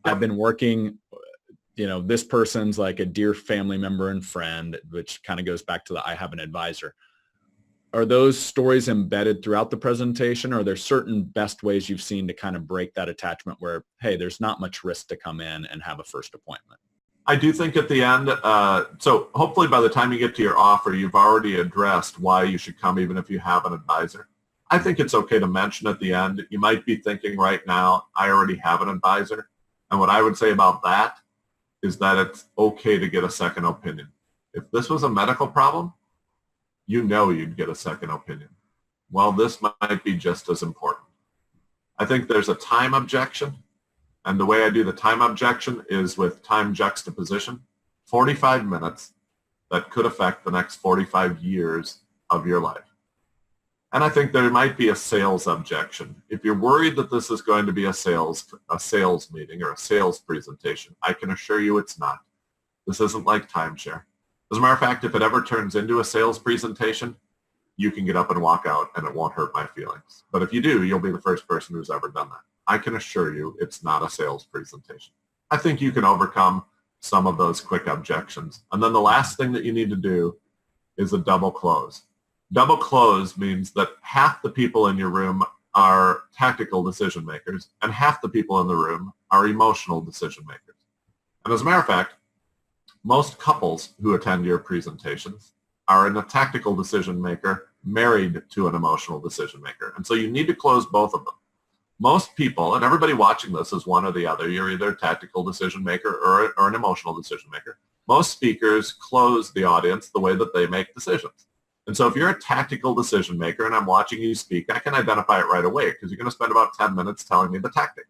I've been working, this person's like a dear family member and friend, which kind of goes back to I have an advisor. Are those stories embedded throughout the presentation? Or are there certain best ways you've seen to kind of break that attachment where, hey, there's not much risk to come in and have a first appointment? I do think at the end, so hopefully by the time you get to your offer, you've already addressed why you should come even if you have an advisor. I think it's okay to mention at the end, you might be thinking right now, I already have an advisor. And what I would say about that is that it's okay to get a second opinion. If this was a medical problem, you'd get a second opinion. Well, this might be just as important. I think there's a time objection. And the way I do the time objection is with time juxtaposition, 45 minutes that could affect the next 45 years of your life. And I think there might be a sales objection. If you're worried that this is going to be a sales meeting or a sales presentation, I can assure you it's not. This isn't like timeshare. As a matter of fact, if it ever turns into a sales presentation, you can get up and walk out and it won't hurt my feelings. But if you do, you'll be the first person who's ever done that. I can assure you it's not a sales presentation. I think you can overcome some of those quick objections. And then the last thing that you need to do is a double close. Double close means that half the people in your room are tactical decision makers and half the people in the room are emotional decision makers. And as a matter of fact, most couples who attend your presentations are in a tactical decision maker married to an emotional decision maker. And so you need to close both of them. Most people, and everybody watching this is one or the other, you're either a tactical decision maker or an emotional decision maker. Most speakers close the audience the way that they make decisions. And so if you're a tactical decision maker and I'm watching you speak, I can identify it right away because you're going to spend about 10 minutes telling me the tactic.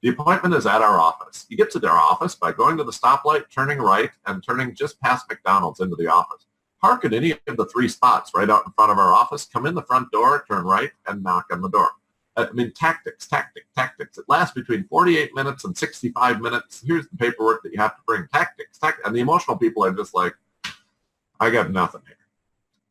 The appointment is at our office. You get to their office by going to the stoplight, turning right, and turning just past McDonald's into the office. Park at any of the 3 spots right out in front of our office, come in the front door, turn right, and knock on the door. I mean, tactics. It lasts between 48 minutes and 65 minutes. Here's the paperwork that you have to bring. Tactics. And the emotional people are just like, I got nothing here.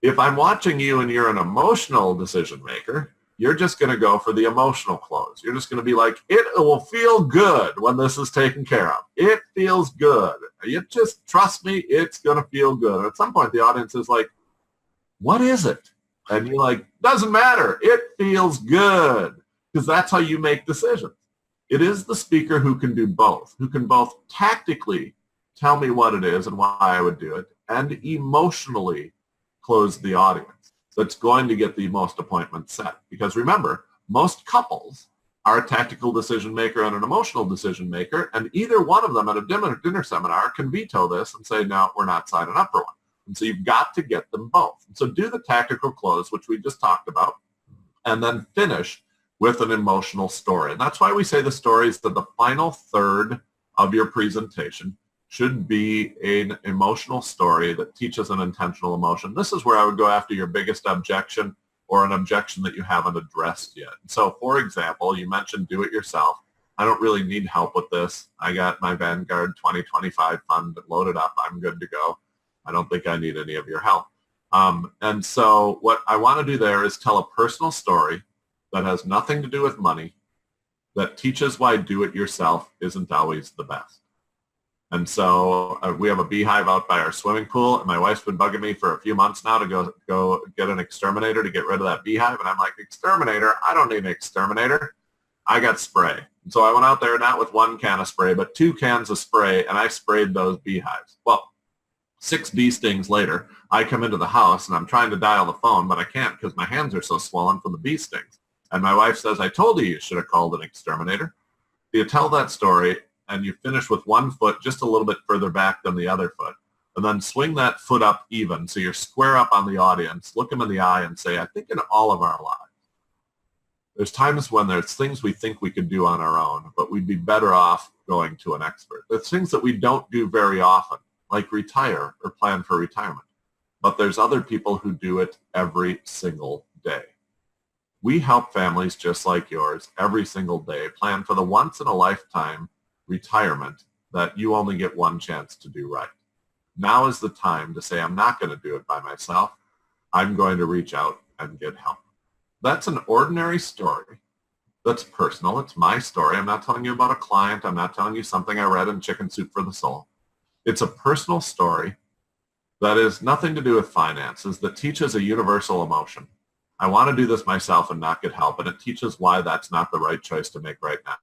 If I'm watching you and you're an emotional decision maker, you're just going to go for the emotional close. You're just going to be like, it will feel good when this is taken care of. It feels good. You just trust me, it's going to feel good. And at some point, the audience is like, what is it? And you're like, doesn't matter. It feels good. Because that's how you make decisions. It is the speaker who can do both, who can both tactically tell me what it is and why I would do it, and emotionally close the audience. That's going to get the most appointments set. Because remember, most couples are a tactical decision maker and an emotional decision maker, and either one of them at a dinner seminar can veto this and say, no, we're not signing up for one. And so you've got to get them both. And so do the tactical close, which we just talked about, and then finish with an emotional story. And that's why we say the story is that the final third of your presentation should be an emotional story that teaches an intentional emotion. This is where I would go after your biggest objection or an objection that you haven't addressed yet. So for example, you mentioned do it yourself. I don't really need help with this. I got my Vanguard 2025 fund loaded up. I'm good to go. I don't think I need any of your help. And so what I want to do there is tell a personal story that has nothing to do with money, that teaches why do it yourself isn't always the best. And so we have a beehive out by our swimming pool, and my wife's been bugging me for a few months now to go get an exterminator to get rid of that beehive. And I'm like, exterminator? I don't need an exterminator. I got spray. And so I went out there not with 1 can of spray, but 2 cans of spray, and I sprayed those beehives. Well, 6 bee stings later, I come into the house, and I'm trying to dial the phone, but I can't because my hands are so swollen from the bee stings. And my wife says, I told you should have called an exterminator. You tell that story, and you finish with 1 foot just a little bit further back than the other foot. And then swing that foot up even, so you're square up on the audience. Look them in the eye and say, I think in all of our lives, there's times when there's things we think we could do on our own, but we'd be better off going to an expert. There's things that we don't do very often, like retire or plan for retirement. But there's other people who do it every single day. We help families just like yours every single day plan for the once-in-a-lifetime retirement that you only get 1 chance to do right. Now is the time to say, I'm not going to do it by myself. I'm going to reach out and get help. That's an ordinary story that's personal. It's my story. I'm not telling you about a client. I'm not telling you something I read in Chicken Soup for the Soul. It's a personal story that has nothing to do with finances, that teaches a universal emotion. I want to do this myself and not get help, and it teaches why that's not the right choice to make right now.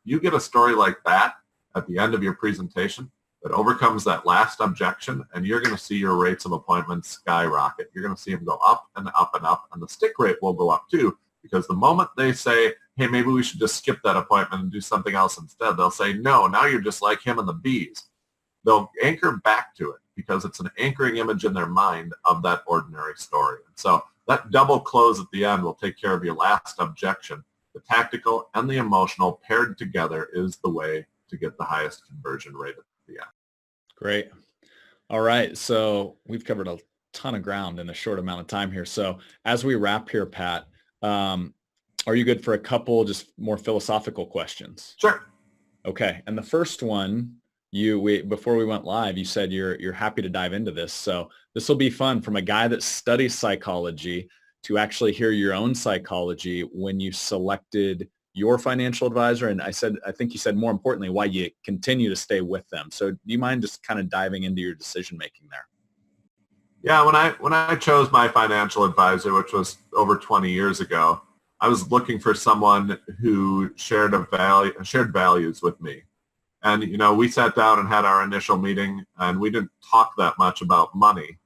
You get a story like that at the end of your presentation that overcomes that last objection, and you're going to see your rates of appointments skyrocket. You're going to see them go up and up and up, and the stick rate will go up too, because the moment they say, hey, maybe we should just skip that appointment and do something else instead, they'll say, no, now you're just like him and the bees. They'll anchor back to it because it's an anchoring image in their mind of that ordinary story. And so that double close at the end will take care of your last objection. The tactical and the emotional paired together is the way to get the highest conversion rate at the end. Great. All right. So we've covered a ton of ground in a short amount of time here. So as we wrap here, Pat, are you good for a couple just more philosophical questions? Sure. Okay. And the first one, before we went live, you said you're happy to dive into this. So this will be fun from a guy that studies psychology to actually hear your own psychology when you selected your financial advisor. And I think you said more importantly, why you continue to stay with them. So do you mind just kind of diving into your decision making there? Yeah, when I chose my financial advisor, which was over 20 years ago, I was looking for someone who shared values with me. And, we sat down and had our initial meeting, and we didn't talk that much about money.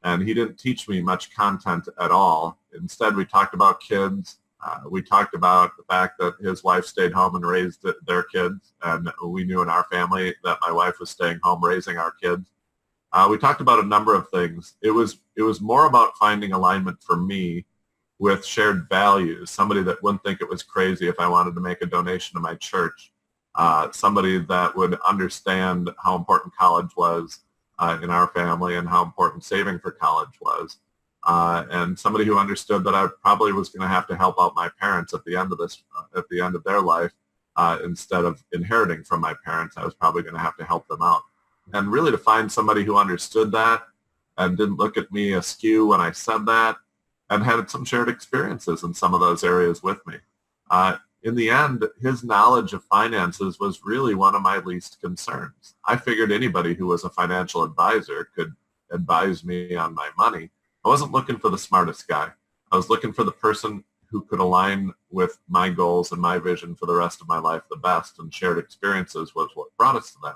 And he didn't teach me much content at all. Instead, we talked about kids. We talked about the fact that his wife stayed home and raised their kids, and we knew in our family that my wife was staying home raising our kids. We talked about a number of things. It was more about finding alignment for me with shared values, somebody that wouldn't think it was crazy if I wanted to make a donation to my church, somebody that would understand how important college was in our family and how important saving for college was, and somebody who understood that I probably was going to have to help out my parents at the end of at the end of their life. Instead of inheriting from my parents, I was probably going to have to help them out. And really to find somebody who understood that and didn't look at me askew when I said that, and had some shared experiences in some of those areas with me. In the end, his knowledge of finances was really one of my least concerns. I figured anybody who was a financial advisor could advise me on my money. I wasn't looking for the smartest guy. I was looking for the person who could align with my goals and my vision for the rest of my life the best, and shared experiences was what brought us to that.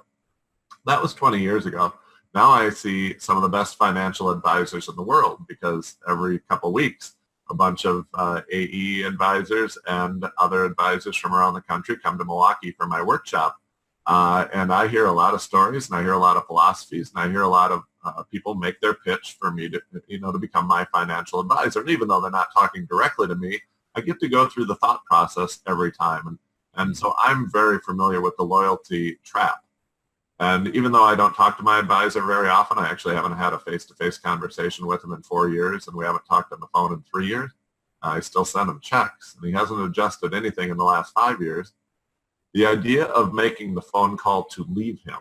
That was 20 years ago. Now I see some of the best financial advisors in the world, because every couple of weeks, a bunch of AE advisors and other advisors from around the country come to Milwaukee for my workshop. And I hear a lot of stories, and I hear a lot of philosophies, and I hear a lot of people make their pitch for me to, to become my financial advisor. And even though they're not talking directly to me, I get to go through the thought process every time. And so I'm very familiar with the loyalty trap. And even though I don't talk to my advisor very often, I actually haven't had a face-to-face conversation with him in 4 years, and we haven't talked on the phone in 3 years. I still send him checks, and he hasn't adjusted anything in the last 5 years. The idea of making the phone call to leave him,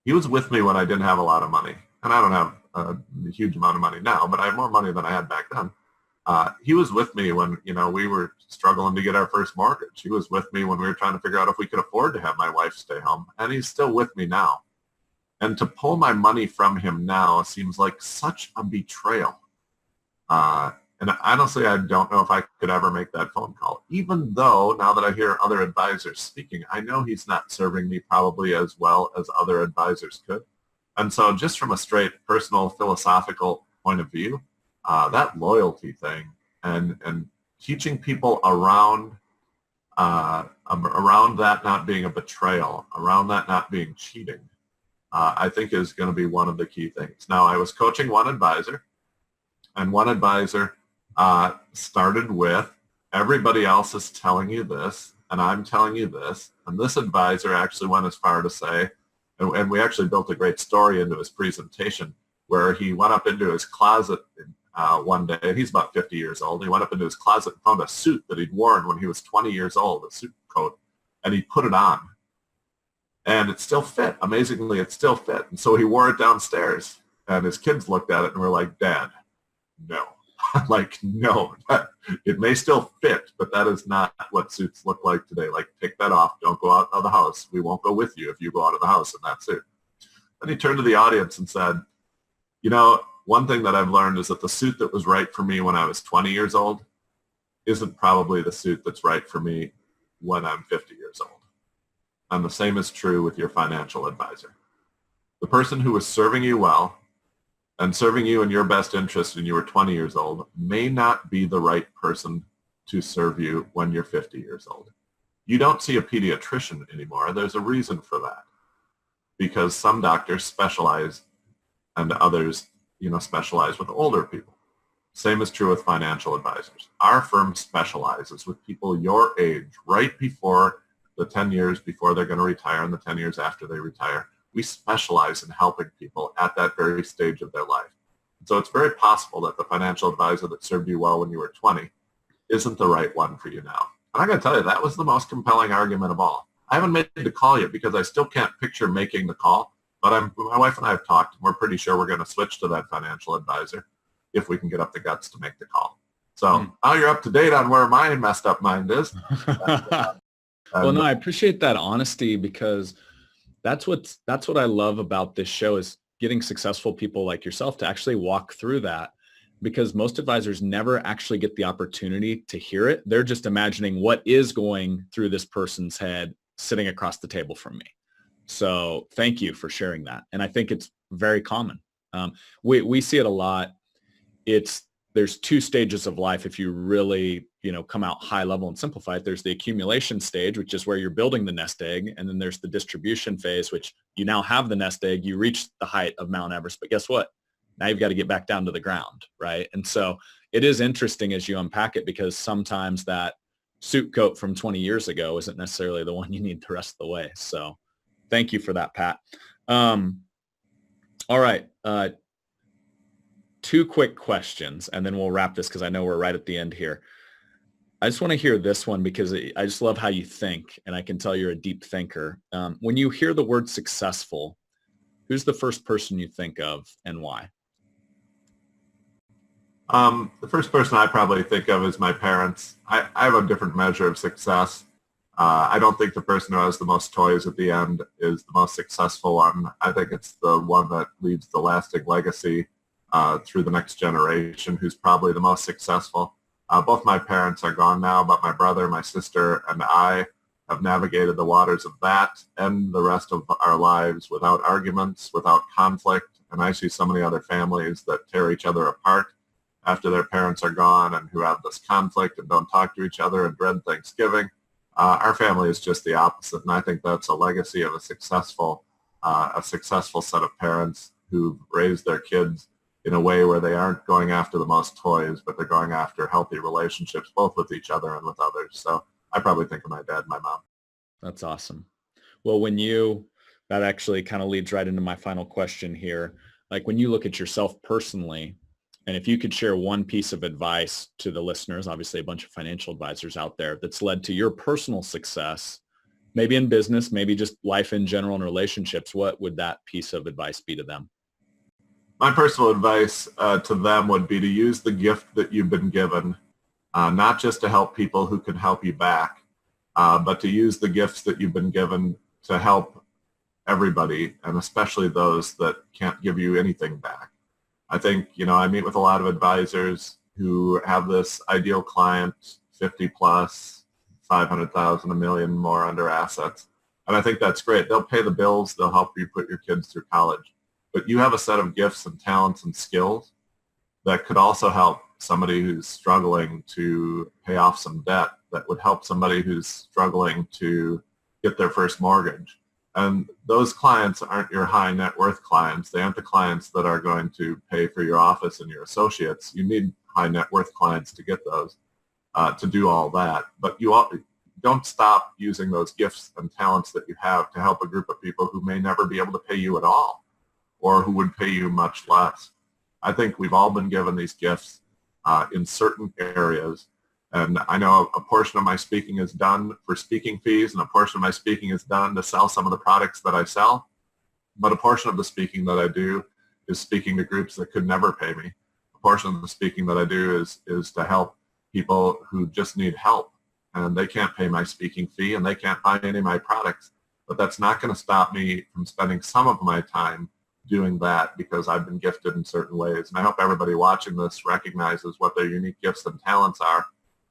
he was with me when I didn't have a lot of money, and I don't have a huge amount of money now, but I have more money than I had back then. He was with me when, we were struggling to get our first mortgage. He was with me when we were trying to figure out if we could afford to have my wife stay home, and he's still with me now. And to pull my money from him now seems like such a betrayal. And honestly, I don't know if I could ever make that phone call, even though now that I hear other advisors speaking, I know he's not serving me probably as well as other advisors could. And so just from a straight personal philosophical point of view, that loyalty thing and teaching people around that not being a betrayal, around that not being cheating, I think is going to be one of the key things. Now, I was coaching one advisor, and one advisor started with, everybody else is telling you this, and I'm telling you this. And this advisor actually went as far to say, and we actually built a great story into his presentation, where he went up into his closet one day, and he's about 50 years old. He went up into his closet and found a suit that he'd worn when he was 20 years old, a suit coat, and he put it on. And it still fit. Amazingly, it still fit. And so he wore it downstairs, and his kids looked at it and were like, "Dad, no." Like, no, it may still fit, but that is not what suits look like today. Like, take that off. Don't go out of the house. We won't go with you if you go out of the house in that suit. Then he turned to the audience and said, one thing that I've learned is that the suit that was right for me when I was 20 years old isn't probably the suit that's right for me when I'm 50 years old. And the same is true with your financial advisor. The person who was serving you well and serving you in your best interest when you were 20 years old may not be the right person to serve you when you're 50 years old. You don't see a pediatrician anymore. There's a reason for that, because some doctors specialize and others, specialize with older people. Same is true with financial advisors. Our firm specializes with people your age, right before the 10 years before they're going to retire and the 10 years after they retire. We specialize in helping people at that very stage of their life. So it's very possible that the financial advisor that served you well when you were 20 isn't the right one for you now. And I got to tell you, that was the most compelling argument of all. I haven't made the call yet because I still can't picture making the call, but my wife and I have talked, and we're pretty sure we're going to switch to that financial advisor if we can get up the guts to make the call. So now you're up to date on where my messed up mind is. Well, no, I appreciate that honesty, because that's what I love about this show, is getting successful people like yourself to actually walk through that, because most advisors never actually get the opportunity to hear it. They're just imagining what is going through this person's head sitting across the table from me. So thank you for sharing that. And I think it's very common. We see it a lot. It's there's two stages of life. If you really, come out high level and simplify it, there's the accumulation stage, which is where you're building the nest egg. And then there's the distribution phase, which you now have the nest egg, you reach the height of Mount Everest, but guess what? Now you've got to get back down to the ground, right? And so it is interesting as you unpack it, because sometimes that suit coat from 20 years ago isn't necessarily the one you need the rest of the way. So thank you for that, Pat. All right. Two quick questions, and then we'll wrap this because I know we're right at the end here. I just want to hear this one because I just love how you think, and I can tell you're a deep thinker. When you hear the word successful, who's the first person you think of and why? The first person I probably think of is my parents. I have a different measure of success. I don't think the person who has the most toys at the end is the most successful one. I think it's the one that leaves the lasting legacy through the next generation, who's probably the most successful. Both my parents are gone now, but my brother, my sister, and I have navigated the waters of that and the rest of our lives without arguments, without conflict. And I see so many other families that tear each other apart after their parents are gone and who have this conflict and don't talk to each other and dread Thanksgiving. Our family is just the opposite, and I think that's a legacy of a successful set of parents who've raised their kids in a way where they aren't going after the most toys, but they're going after healthy relationships, both with each other and with others. So I probably think of my dad and my mom. That's awesome. Well, that actually kind of leads right into my final question here. Like when you look at yourself personally, and if you could share one piece of advice to the listeners, obviously a bunch of financial advisors out there, that's led to your personal success, maybe in business, maybe just life in general and relationships, what would that piece of advice be to them? My personal advice to them would be to use the gift that you've been given, not just to help people who can help you back, but to use the gifts that you've been given to help everybody, and especially those that can't give you anything back. I think, I meet with a lot of advisors who have this ideal client, 50 plus, 500,000, $1 million more under assets. And I think that's great. They'll pay the bills. They'll help you put your kids through college. But you have a set of gifts and talents and skills that could also help somebody who's struggling to pay off some debt, that would help somebody who's struggling to get their first mortgage. And those clients aren't your high net worth clients. They aren't the clients that are going to pay for your office and your associates. You need high net worth clients to get those, to do all that. But don't stop using those gifts and talents that you have to help a group of people who may never be able to pay you at all, or who would pay you much less. I think we've all been given these gifts in certain areas. And I know a portion of my speaking is done for speaking fees, and a portion of my speaking is done to sell some of the products that I sell. But a portion of the speaking that I do is speaking to groups that could never pay me. A portion of the speaking that I do is to help people who just need help, and they can't pay my speaking fee and they can't buy any of my products. But that's not going to stop me from spending some of my time doing that, because I've been gifted in certain ways. And I hope everybody watching this recognizes what their unique gifts and talents are.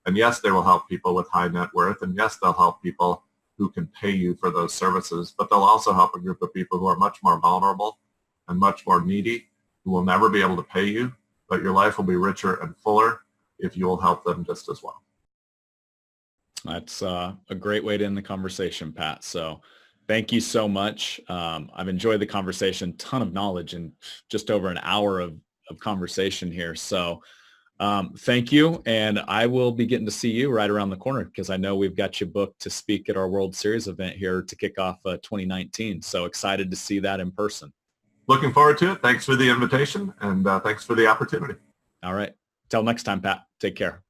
And yes, they will help people with high net worth. And yes, they'll help people who can pay you for those services. But they'll also help a group of people who are much more vulnerable and much more needy, who will never be able to pay you. But your life will be richer and fuller if you will help them just as well. That's a great way to end the conversation, Pat. So thank you so much. I've enjoyed the conversation, ton of knowledge in just over an hour of conversation here. So thank you. And I will be getting to see you right around the corner, because I know we've got you booked to speak at our World Series event here to kick off 2019. So excited to see that in person. Looking forward to it. Thanks for the invitation, and thanks for the opportunity. All right. Till next time, Pat. Take care.